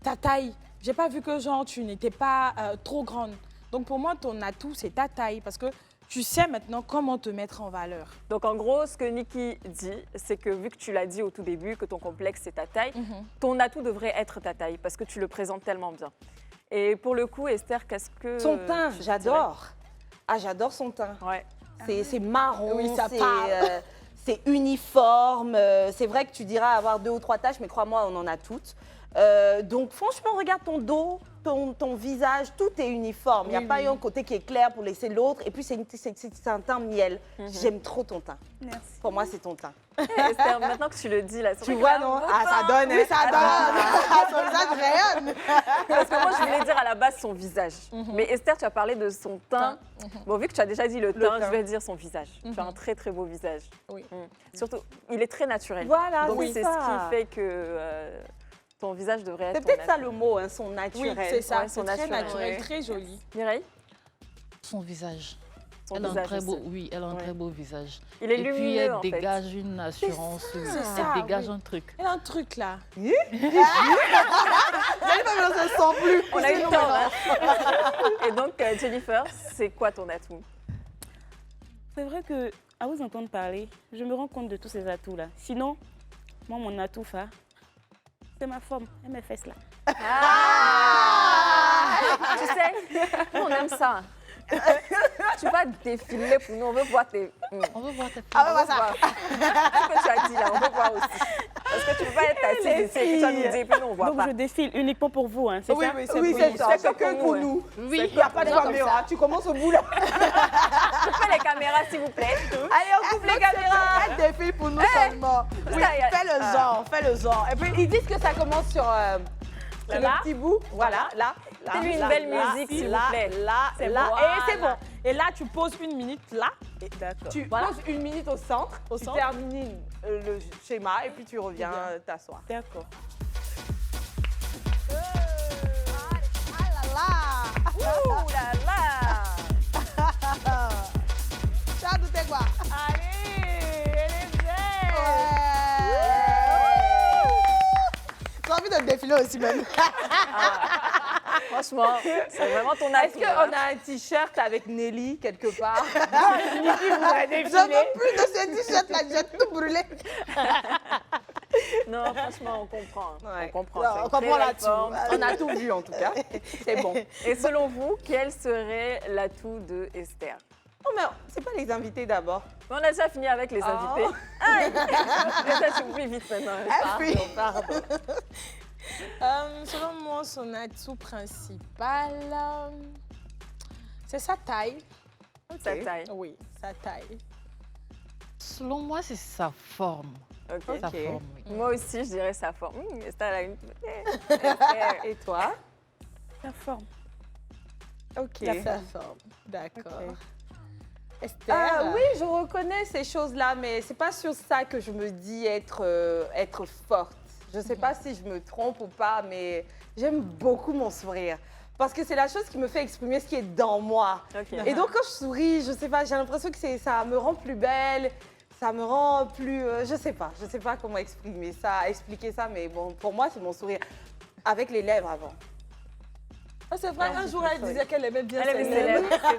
ta taille. J'ai pas vu que genre tu n'étais pas trop grande. Donc, pour moi, ton atout, c'est ta taille parce que tu sais maintenant comment te mettre en valeur. Donc, en gros, ce que Niki dit, c'est que vu que tu l'as dit au tout début, que ton complexe, c'est ta taille, ton atout devrait être ta taille parce que tu le présentes tellement bien. Et pour le coup, Esther, qu'est-ce que. Son teint, tu j'adore. Ah, j'adore son teint. dirais? Ouais. C'est marron, Oui, ça c'est parle. c'est uniforme. C'est vrai que tu diras avoir 2 ou 3 taches, mais crois-moi, on en a toutes. Donc franchement, regarde ton dos, ton visage, tout est uniforme. Il n'y a Oui, pas oui. eu un côté qui est clair pour laisser l'autre. Et puis, c'est un teint miel. J'aime trop ton teint. Merci. Pour moi, c'est ton teint. Esther, maintenant que tu le dis, là, c'est Tu vrai vois, qu'elle a un non? beau Ah, ça teint. donne, hein, ça donne. Son visage rayonne. Parce que moi, je voulais dire à la base son visage. Mais Esther, tu as parlé de son teint. Bon, vu que tu as déjà dit le teint, je vais dire son visage. Tu as un très, très beau visage. Oui. Surtout, il est très naturel. Voilà, Donc, c'est c'est ça. ce qui fait que ton visage devrait être C'est ton peut-être ça atout. le mot, hein, son Oui, naturel. c'est ça, Ouais, c'est son très naturel. naturel, Ouais. très joli. Mireille, Son visage. son Elle a un visage très beau, aussi. oui, elle a un Ouais. très beau visage. Il est Et puis lumineux, elle en fait. dégage une assurance. oui. c'est Elle ça, dégage oui. un truc. Elle a un truc là. On a eu le temps, hein. Et donc, Jennifer, c'est quoi ton atout? C'est vrai que, à vous entendre parler, je me rends compte de tous ces atouts-là. Sinon, moi, mon atout phare, c'est ma forme et mes fesses là. Tu sais, nous, on aime ça. Tu vas défiler pour nous, on veut voir tes... On veut voir tes On veut voir. Ce que tu as dit là, on veut voir aussi. Parce que tu peux pas être assise ici et que tu vas nous dire, puis nous, on voit Donc pas. je défile uniquement pour vous, hein, c'est ça? Oui, pour c'est nous. ça. C'est C'est que que pour pour nous, nous. Oui. Il n'y a pas de caméra. Tu commences au boulot. Coupez les caméras, s'il vous plaît. Allez, on coupe les caméras. Elle défile pour nous seulement. Oui, Ça y est. fais le genre, fais le genre. Et puis, ils disent que ça commence sur le Là. petit bout. Voilà, là. Fais-lui une belle musique, s'il vous plaît. Là, C'est là. bon. Et c'est bon. Et là, tu poses une minute là. D'accord. Tu Voilà. poses une minute au centre, Au tu centre. termines le schéma et puis tu reviens t'asseoir. D'accord. Ouh là là. Ça, tout est quoi? Allez, elle est belle. J'ai envie de défiler aussi même. Franchement, c'est vraiment ton Est-ce atout. qu'on a un t-shirt avec Nelly quelque part? Je veux plus de ce t-shirt là, j'ai tout brûlé. Non, franchement, on comprend. Ouais. On comprend. Non, c'est on une comprend très belle là-dessus. forme. On a tout vu en tout cas. C'est bon. Et selon vous, quel serait l'atout de Esther? Oh, mais c'est pas les invités d'abord. On a déjà fini avec les invités. Aïe. Ça, tu m'oublies vite maintenant. Pardon. Selon moi, son atout principal, c'est sa taille. Sa taille. Oui, sa taille. Selon moi, c'est sa forme. Ok. Sa forme, oui. Moi aussi, je dirais sa forme. Esther, elle a une... Et toi? La forme. Ok. Sa forme. D'accord. Ok. Esther. Ah oui, je reconnais ces choses-là, mais c'est pas sur ça que je me dis être forte. Je sais pas si je me trompe ou pas, mais j'aime beaucoup mon sourire. Parce que c'est la chose qui me fait exprimer ce qui est dans moi. Ok. Et donc quand je souris, je sais pas, j'ai l'impression que ça me rend plus belle, ça me rend plus... je sais pas comment exprimer ça, expliquer ça, mais bon, pour moi, c'est mon sourire. Avec les lèvres avant. Ah, c'est vrai, un jour, elle disait qu'elle aimait bien Elle ses avait ses lèvres. lèvres, c'est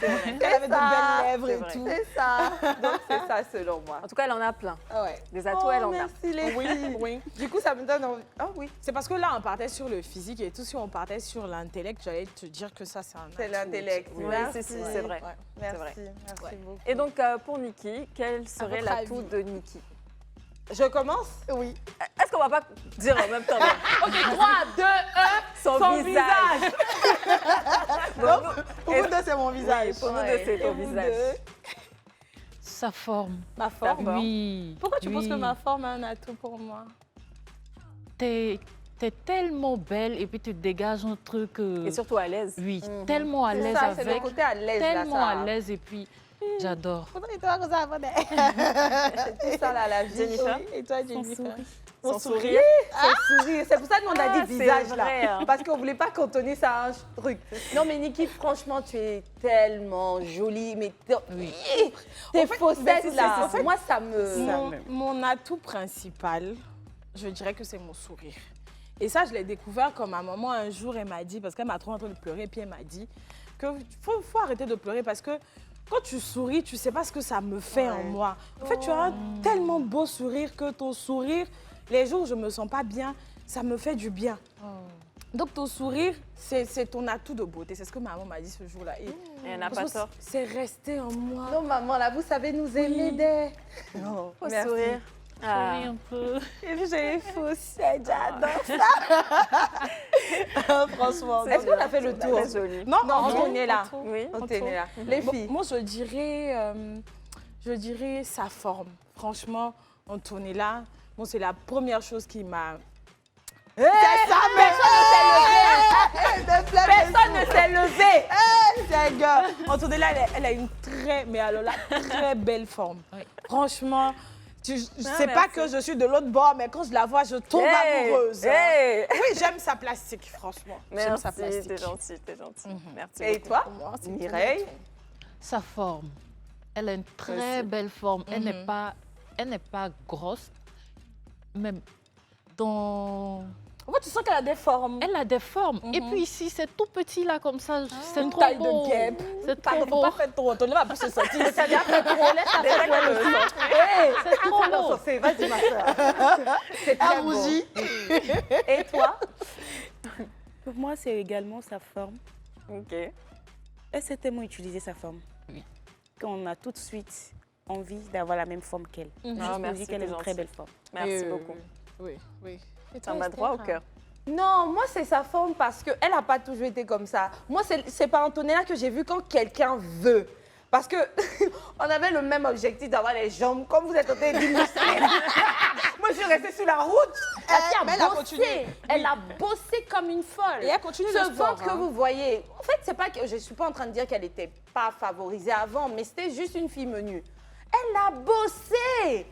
vrai. Qu'elle avait de belles lèvres c'est et vrai. tout. C'est ça. Donc c'est ça selon moi. En tout cas, elle en a plein. Ah ouais. Des atouts, elle en a. Merci les Oui, filles. oui. Du coup, ça me donne envie. Ah oui, C'est parce que là, on partait sur le physique et tout. Si on partait sur l'intellect, j'allais te dire que ça, c'est un c'est atout. l'intellect. Oui, Merci. si, c'est vrai. Ouais. Merci, vrai. merci Ouais. beaucoup. Et donc, pour Niki, quel serait votre l'atout avis? de Niki? Je commence? Oui. Est-ce qu'on va pas dire en même temps Ok, 3, 2, 1. son visage? Bon, Pour vous deux, c'est mon visage. pour nous deux, c'est ton visage. Sa forme. Ma forme. Oui. Pourquoi tu penses oui. que ma forme est un atout pour moi? T'es tellement belle et puis tu dégages un truc. Et surtout à l'aise. Oui, tellement à C'est l'aise ça, c'est le avec. côté à l'aise là. Tellement à l'aise et puis j'adore. Et toi, comme ça, avant C'est ça là, la vie. Jennifer? Oui, et toi, Jennifer? Son sourire. Son sourire. C'est pour ça qu'on a Ah, dit c'est visage vrai, là. hein. Parce qu'on voulait pas cantonner ça à un truc. Non mais Niki, franchement, tu es tellement jolie. Mais Oui. tes faussettes c'est là, ça. moi ça me... Mon atout principal, je dirais que c'est mon sourire. Et ça, je l'ai découvert quand ma maman, un jour, elle m'a dit, parce qu'elle m'a trop en train de pleurer, et puis elle m'a dit qu'il faut arrêter de pleurer parce que quand tu souris, tu ne sais pas ce que ça me fait en moi. En fait, tu as un tellement beau sourire que ton sourire, les jours où je ne me sens pas bien, ça me fait du bien. Donc, ton sourire, c'est ton atout de beauté. C'est ce que maman m'a dit ce jour-là. Et Elle n'a pas franchement, tort. c'est resté en moi. Non maman, là, vous savez nous aimer des... Non, Faut merci. sourire. Ah. Oui, un peu. Et puis, j'ai les faussettes, j'adore ça. Franchement. Est-ce qu'on a fait le tour? Très joli. Non, Non, on est là. Oui. On est là. Les filles. Moi, je dirais sa forme. Franchement, on tournait là. Bon, c'est la première chose qui m'a... C'est ça, personne ne s'est levé. C'est gars. On tournait là, elle a une très, mais alors là, très belle forme. Oui. Franchement, je sais pas merci. que je suis de l'autre bord, mais quand je la vois, je tombe amoureuse. Hey. Oui, j'aime sa plastique, franchement. J'aime Merci, sa plastique. t'es gentil, t'es gentil. Merci Et beaucoup. toi, Pour moi, c'est Mireille? Sa forme. Elle a une très belle forme. Elle n'est pas grosse, mais dans... En fait, tu sens qu'elle a des formes. Elle a des formes. Et puis ici, c'est tout petit là comme ça. C'est Une trop taille beau. de guêpe. C'est Faut trop beau. pas faire trop. Ton nez va plus se sentir. Ça vient après trop, laisse la faire le sang. C'est trop beau. Vas-y ma soeur. C'est très beau. Et toi? Pour moi, c'est également sa forme. Ok. Elle sait tellement utiliser sa forme. Oui. Qu'on a tout de suite envie d'avoir la même forme qu'elle. Ah, Juste pour merci, dire qu'elle a t'es une très gentille. belle forme. Merci beaucoup. Oui, oui. Ça m'a droit au cœur. Non, moi c'est sa forme parce qu'elle n'a pas toujours été comme ça. Moi c'est par Antonella que j'ai vu quand quelqu'un veut. Parce que on avait le même objectif d'avoir les jambes comme vous êtes en train d'illustrer. Moi je suis restée sur la route. mais elle a continué. Elle a bossé comme une folle. Et elle continue Ce le sport, ventre que hein. vous voyez, en fait c'est pas que je suis pas en train de dire qu'elle n'était pas favorisée avant, mais c'était juste une fille menue. Elle a bossé.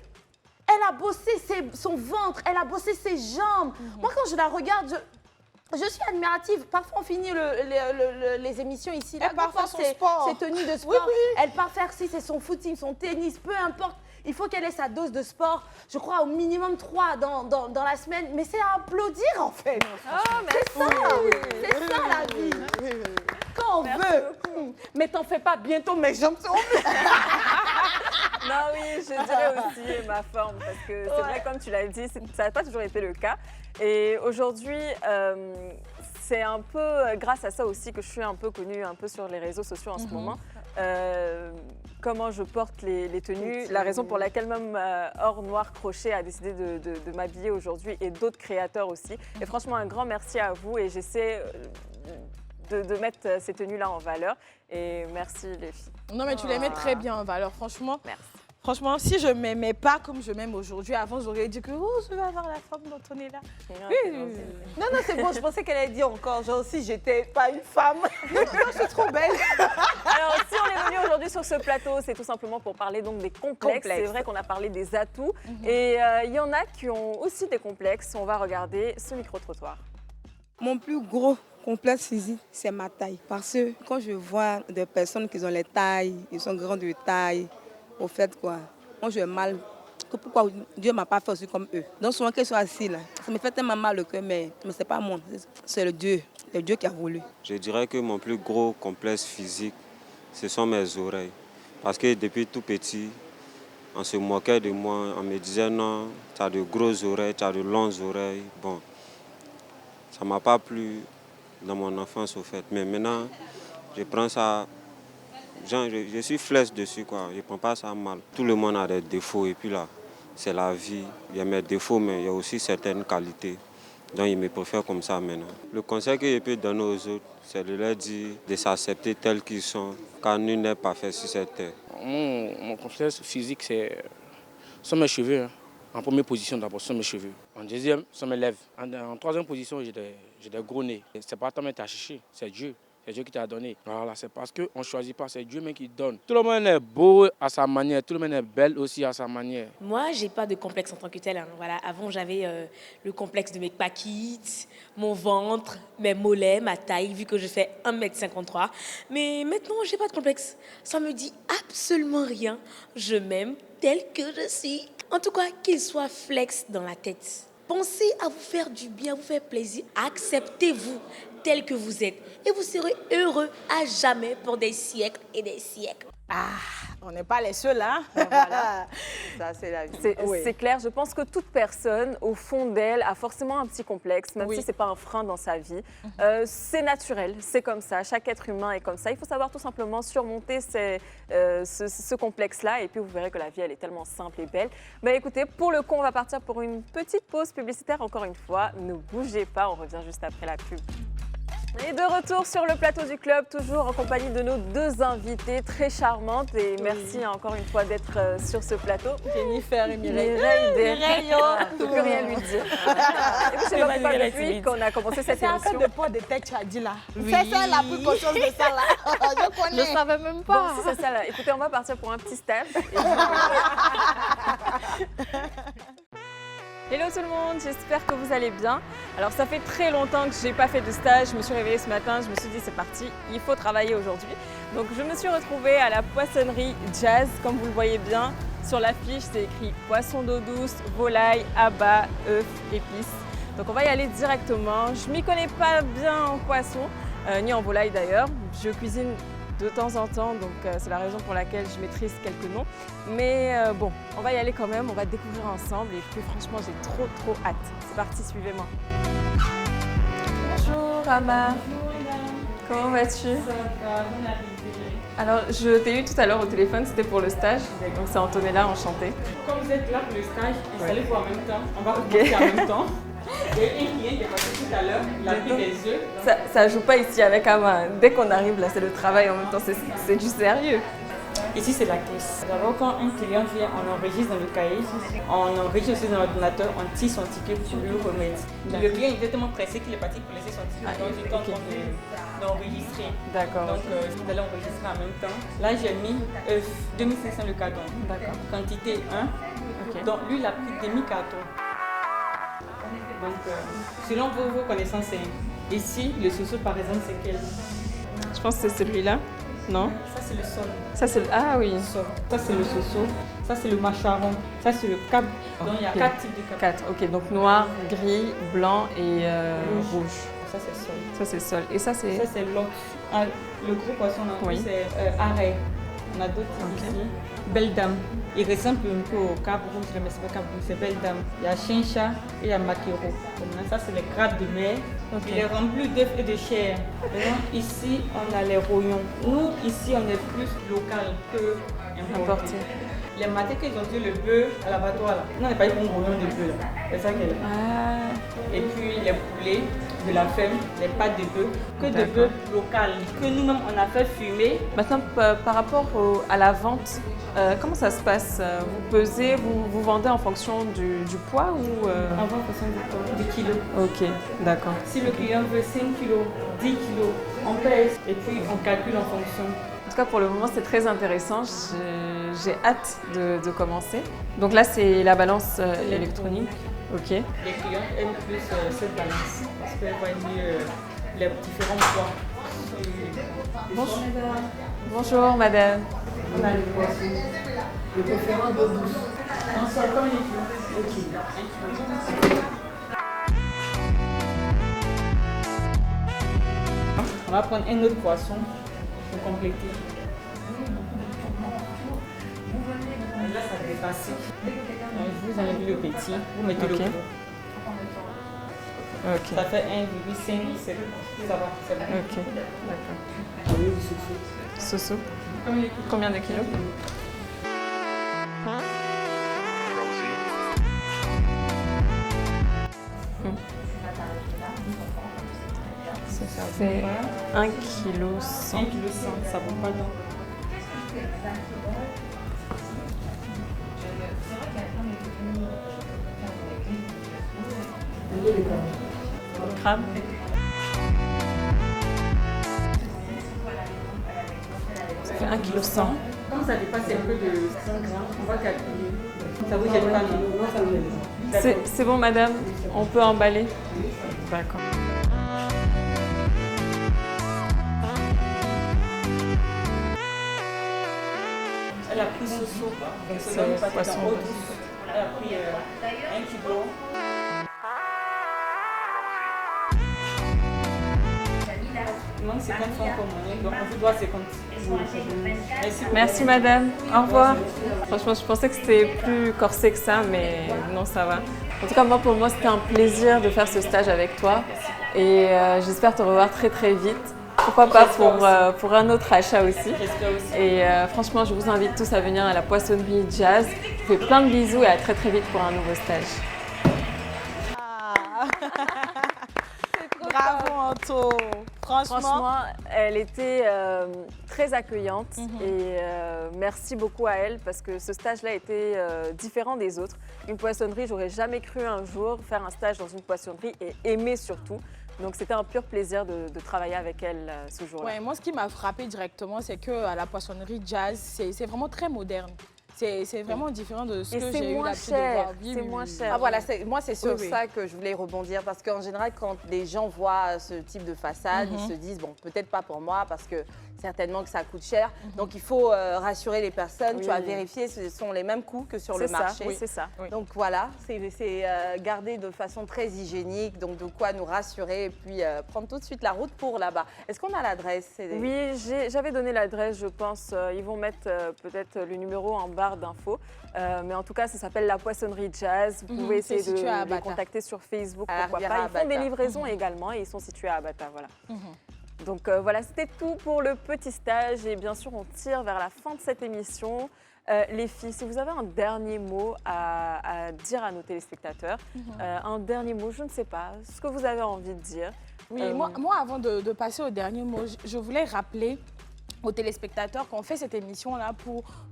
Elle a bossé son ventre, elle a bossé ses jambes. Moi, quand je la regarde, je suis admirative. Parfois, on finit les émissions ici. Là, Elle part faire parfois, son sport. ses tenues de sport. Oui, oui. Elle part faire si c'est son footing, son tennis, peu importe. Il faut qu'elle ait sa dose de sport. Je crois au minimum 3 dans la semaine. Mais c'est à applaudir, en fait. C'est ça, la vie. Quand on veut. Mais t'en fais pas, bientôt mes jambes sont... Non, oui, je dirais aussi ma forme, parce que c'est vrai, comme tu l'as dit, ça n'a pas toujours été le cas. Et aujourd'hui, c'est un peu grâce à ça aussi que je suis un peu connue un peu sur les réseaux sociaux en ce moment. comment je porte les tenues, la raison pour laquelle même Or Noir Crochet a décidé de m'habiller aujourd'hui et d'autres créateurs aussi. Et franchement, un grand merci à vous et j'essaie de mettre ces tenues-là en valeur. Et merci les filles. Non, mais tu les mets très bien en valeur, franchement. Merci. Franchement, si je ne m'aimais pas comme je m'aime aujourd'hui, avant j'aurais dit que je vais avoir la forme dont on est là. Oui. Non, c'est bon, je pensais qu'elle allait dire encore, genre si j'étais pas une femme. Non, je suis trop belle. Alors, si on est venu aujourd'hui sur ce plateau, c'est tout simplement pour parler donc des complexes. C'est vrai qu'on a parlé des atouts et il y en a qui ont aussi des complexes. On va regarder ce micro-trottoir. Mon plus gros complexe physique, c'est ma taille. Parce que quand je vois des personnes qui ont les tailles, ils sont grands de taille, au fait quoi, moi j'ai mal. Pourquoi Dieu ne m'a pas fait aussi comme eux. Donc souvent qu'ils soient assis là, ça me fait tellement mal le cœur, mais ce n'est pas moi, c'est le Dieu qui a voulu. Je dirais que mon plus gros complexe physique, ce sont mes oreilles. Parce que depuis tout petit, on se moquait de moi, on me disait non, tu as de grosses oreilles, tu as de longues oreilles. Bon, ça ne m'a pas plu dans mon enfance au fait. Mais maintenant, je prends ça, genre, je suis flèche dessus quoi, je ne prends pas ça mal. Tout le monde a des défauts et puis là, c'est la vie. Il y a mes défauts, mais il y a aussi certaines qualités. Donc, ils me préfèrent comme ça maintenant. Le conseil que je peux donner aux autres, c'est de leur dire de s'accepter tels qu'ils sont, car nul n'est parfait sur cette terre. Mon complexe physique, sont mes cheveux. Hein. En première position, d'abord, sont mes cheveux. En deuxième, sont mes lèvres. En troisième position, j'ai des gros nez. C'est pas toi qui t'as cherché, c'est Dieu. C'est Dieu qui t'a donné. Voilà, c'est parce qu'on ne choisit pas, c'est Dieu même qui donne. Tout le monde est beau à sa manière, tout le monde est belle aussi à sa manière. Moi, j'ai pas de complexe en tant que tel. Hein. Voilà, avant, j'avais le complexe de mes paquites, mon ventre, mes mollets, ma taille, vu que je fais 1m53. Mais maintenant, j'ai pas de complexe. Ça me dit absolument rien. Je m'aime tel que je suis. En tout cas, qu'il soit flex dans la tête. Pensez à vous faire du bien, à vous faire plaisir. Acceptez-vous tel que vous êtes. Et vous serez heureux à jamais pour des siècles et des siècles. Ah, on n'est pas les seuls, hein. Voilà. Ça, c'est la vie. C'est clair, je pense que toute personne, au fond d'elle, a forcément un petit complexe, même si ce n'est pas un frein dans sa vie. C'est naturel, c'est comme ça, chaque être humain est comme ça. Il faut savoir tout simplement surmonter ce complexe-là et puis vous verrez que la vie, elle est tellement simple et belle. Ben, écoutez, pour le coup, on va partir pour une petite pause publicitaire. Encore une fois, ne bougez pas, on revient juste après la pub. Et de retour sur le plateau du club, toujours en compagnie de nos deux invitées très charmantes. Et merci encore une fois d'être sur ce plateau. Jennifer et Mireille. Mireille, on ne peut plus rien lui dire. Et puis, je ne sais pas depuis qu'on a commencé cette C'est en fait émission. de poids de tête, tu as dit là. C'est ça, la plus conscience de ça là. Je connais. Je savais même Bon, pas. si c'est ça là. Écoutez, on va partir pour un petit stage. Hello tout le monde, j'espère que vous allez bien. Alors ça fait très longtemps que je n'ai pas fait de stage, je me suis réveillée ce matin, je me suis dit c'est parti, il faut travailler aujourd'hui. Donc je me suis retrouvée à la poissonnerie Jazz, comme vous le voyez bien. Sur l'affiche c'est écrit poisson d'eau douce, volaille, abats, œufs, épices. Donc on va y aller directement. Je ne m'y connais pas bien en poisson, ni en volaille d'ailleurs. Je cuisine de temps en temps, donc c'est la raison pour laquelle je maîtrise quelques noms. Mais bon, on va y aller quand même, on va découvrir ensemble et puis franchement j'ai trop hâte. C'est parti, suivez-moi. Bonjour Ama. Bonjour madame. Comment vas-tu? Ça va, bonne arrivée. Alors je t'ai eu tout à l'heure au téléphone, c'était pour le stage, donc c'est Antonella, enchantée. Comme vous êtes là pour le stage, installez-vous en même temps. On va commencer en même temps. Il y a un client qui est passé tout à l'heure, il a pris des œufs. Ça joue pas ici avec Ama. Dès qu'on arrive là, c'est le travail en même temps, c'est du sérieux. Ici, c'est la caisse. D'abord, quand un client vient, on enregistre dans le cahier, on enregistre aussi dans l'ordinateur, on tire son ticket pour lui remettre. Le client est tellement pressé qu'il est parti pour laisser son ticket, donc il est en train d'enregistrer. D'accord. Donc, vous allez enregistrer en même temps. Là, j'ai mis 2500 le carton. D'accord. Quantité 1. Donc, lui, il a pris demi-carton. Donc, selon vos connaissances, ici, le sous-sol, par exemple, c'est quel? Je pense que c'est celui-là, non? Ça, c'est le sol. Ça, c'est ah oui. Ça, c'est le soso. Ça, c'est le macharon. Ça, c'est le cap. Donc, il y a 4 types de cap. 4, ok. Donc noir, gris, blanc et rouge. Ça, c'est sol. Ça, c'est sol. Et ça, c'est... Ça, c'est l'autre. Ah, le gros poisson, là, Oui. c'est arrêt. On a d'autres types ici. Belle dame. Il ressemble un peu au Cap Rouge, mais c'est pas Cap Rouge, c'est Belle Dame. Il y a Chincha et il y a Makero. Ça, c'est les crabes de mer. Il est rempli d'œufs et de chair. Maintenant, ici, on a les rognons. Nous, ici, on est plus local que importé. Les matins qu'ils ont dit le bœuf à l'abattoir, là. Non, on n'est pas eu pour un rognon de bœuf, là. C'est ça qu'elle a. Et puis, les poulets de la ferme, les pâtes de bœuf, que de bœuf local, que nous-mêmes, on a fait fumer. Maintenant, par rapport à la vente, comment ça se passe? Vous pesez, vous vendez en fonction du poids ou On vend en fonction du kilo. Ok, d'accord. Si le client veut 5 kilos, 10 kilos, on pèse et puis on calcule en fonction. En tout cas, pour le moment, c'est très intéressant. J'ai hâte de commencer. Donc là, c'est la balance électronique. Ok. Les clients aiment plus cette balance parce qu'elles voient mieux les différents poids. Bonjour. Bonjour, madame. On a les poissons. Le préférant d'eau douce. On sort comme les kilos. On va prendre un autre poisson pour compléter. Là, ça dépasse. Vous enlevez le petit, vous mettez le gros. Ok. Ça fait 1,5, ça va, c'est bon. Ok, d'accord. Soso. Combien de kilos? Ça fait 1 kg 100. 1 kg 100, ça vaut pas donc. Crabe. Ça fait 1 kg 100. Comme ça dépasse un peu de 100 grammes, on va calculer. Ça vous gêne pas, non? C'est bon, madame, on peut emballer? D'accord. Elle a pris Soso, C'est poisson. Elle a pris 1 kg. Il manque 50 francs comme monnaie, donc on vous doit 50. Merci madame, au revoir. Franchement, je pensais que c'était plus corsé que ça, mais non, ça va. En tout cas, pour moi, c'était un plaisir de faire ce stage avec toi et j'espère te revoir très très vite. Pourquoi pas pour un autre achat aussi. Et franchement, je vous invite tous à venir à la poissonnerie Jazz. Je vous fais plein de bisous et à très très vite pour un nouveau stage. Bravo Anto. Franchement, elle était très accueillante et merci beaucoup à elle parce que ce stage-là était différent des autres. Une poissonnerie, j'aurais jamais cru un jour faire un stage dans une poissonnerie et aimer surtout. Donc c'était un pur plaisir de travailler avec elle ce jour-là. Ouais, moi, ce qui m'a frappé directement, c'est qu'à la poissonnerie Jazz, c'est vraiment très moderne. C'est vraiment différent de ce que j'ai eu l'habitude de voir. C'est moins cher. Ah voilà, moi c'est sur ça que je voulais rebondir parce qu'en général quand les gens voient ce type de façade, ils se disent bon peut-être pas pour moi parce que certainement que ça coûte cher. Donc il faut rassurer les personnes, tu vas vérifier ce sont les mêmes coûts que sur le marché. Oui, c'est ça. Donc voilà, c'est gardé de façon très hygiénique, donc de quoi nous rassurer et puis prendre tout de suite la route pour là-bas. Est-ce qu'on a l'adresse? Oui, j'avais donné l'adresse, je pense. Ils vont mettre peut-être le numéro en barre d'infos. Mais en tout cas, ça s'appelle la poissonnerie Jazz. Vous pouvez essayer de les contacter sur Facebook, pourquoi pas. Ils font des livraisons également et ils sont situés à Abata. Voilà. Donc voilà, c'était tout pour le petit stage. Et bien sûr, on tire vers la fin de cette émission. Les filles, si vous avez un dernier mot à dire à nos téléspectateurs, un dernier mot, je ne sais pas, ce que vous avez envie de dire. Oui, moi avant de passer au dernier mot, je voulais rappeler aux téléspectateurs qu'on fait cette émission-là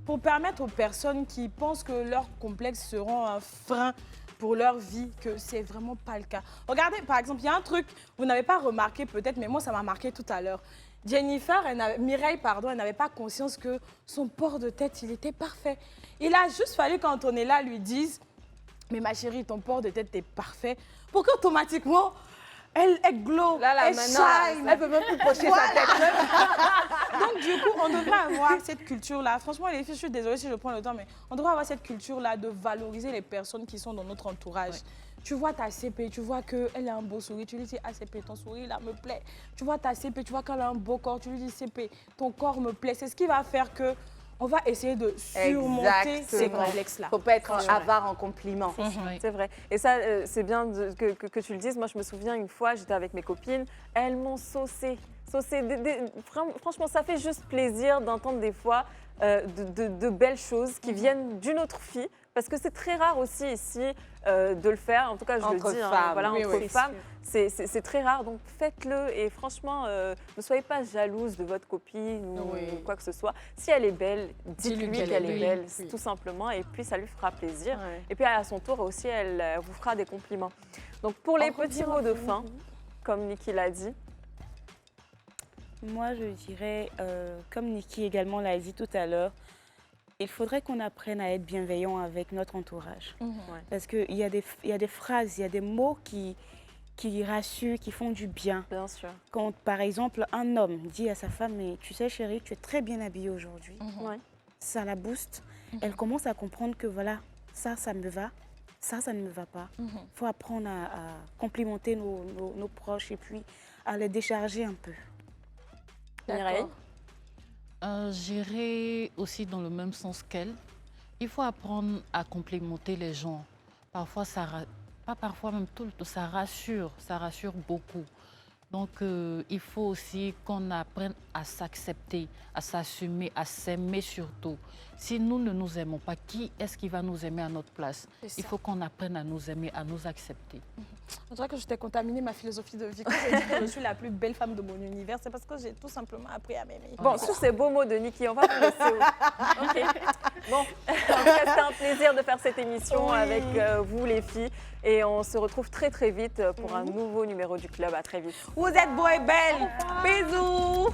pour permettre aux personnes qui pensent que leurs complexes seront un frein pour leur vie, que c'est vraiment pas le cas. Regardez, par exemple, il y a un truc, vous n'avez pas remarqué peut-être, mais moi, ça m'a marqué tout à l'heure. Mireille, elle n'avait pas conscience que son port de tête, il était parfait. Il a juste fallu qu'Antonella lui dise « Mais ma chérie, ton port de tête est parfait » pour qu'automatiquement, elle glow, elle shine. Elle peut même plus projeter sa tête. Donc du coup, on devrait avoir cette culture-là. Franchement, les filles, je suis désolée si je prends le temps, mais on devrait avoir cette culture-là de valoriser les personnes qui sont dans notre entourage. Ouais. Tu vois ta CP, tu vois qu'elle a un beau sourire, tu lui dis « Ah CP, ton sourire là me plaît ». Tu vois ta CP, tu vois qu'elle a un beau corps, tu lui dis « CP, ton corps me plaît ». C'est ce qui va faire que on va essayer de surmonter ces Exactement. complexes-là. Faut pas être avare en compliments. C'est vrai. Et ça, c'est bien que tu le dises. Moi, je me souviens une fois, j'étais avec mes copines, elles m'ont saucé. Franchement, ça fait juste plaisir d'entendre des fois de belles choses qui viennent d'une autre fille. Parce que c'est très rare aussi ici de le faire. En tout cas, je Entre le dis, femmes. voilà, Oui, entre oui. femmes, c'est très rare. Donc faites-le et franchement, ne soyez pas jalouse de votre copine ou quoi que ce soit. Si elle est belle, dites-lui qu'elle est belle, tout simplement. Et puis ça lui fera plaisir. Ouais. Et puis à son tour aussi, elle vous fera des compliments. Donc pour les petits mots de fin, comme Niki l'a dit, Moi, je dirais, comme Niki également l'a dit tout à l'heure, il faudrait qu'on apprenne à être bienveillant avec notre entourage. Parce qu'il y a des phrases, il y a des mots qui rassurent, qui font du bien. bien sûr. Quand, par exemple, un homme dit à sa femme, mais tu sais chérie, tu es très bien habillée aujourd'hui. Ouais. Ça la booste. Elle commence à comprendre que voilà, ça me va, ça ne me va pas. Il faut apprendre à complimenter nos proches et puis à les décharger un peu. Mireille. J'irai aussi dans le même sens qu'elle. Il faut apprendre à complimenter les gens. Parfois, pas parfois, même tout le temps, ça rassure beaucoup. Donc, il faut aussi qu'on apprenne à s'accepter, à s'assumer, à s'aimer surtout. Si nous ne nous aimons pas, qui est-ce qui va nous aimer à notre place? Il faut qu'on apprenne à nous aimer, à nous accepter. On dirait que je t'ai contaminé ma philosophie de vie. Quand j'ai dit que je suis la plus belle femme de mon univers, c'est parce que j'ai tout simplement appris à m'aimer. Bon, sur ces beaux mots de Niki, on va vous laisser. Ok. Bon, en tout cas, c'était un plaisir de faire cette émission avec vous les filles. Et on se retrouve très très vite pour un nouveau numéro du club. À très vite. Vous êtes beaux et belles. Bisous.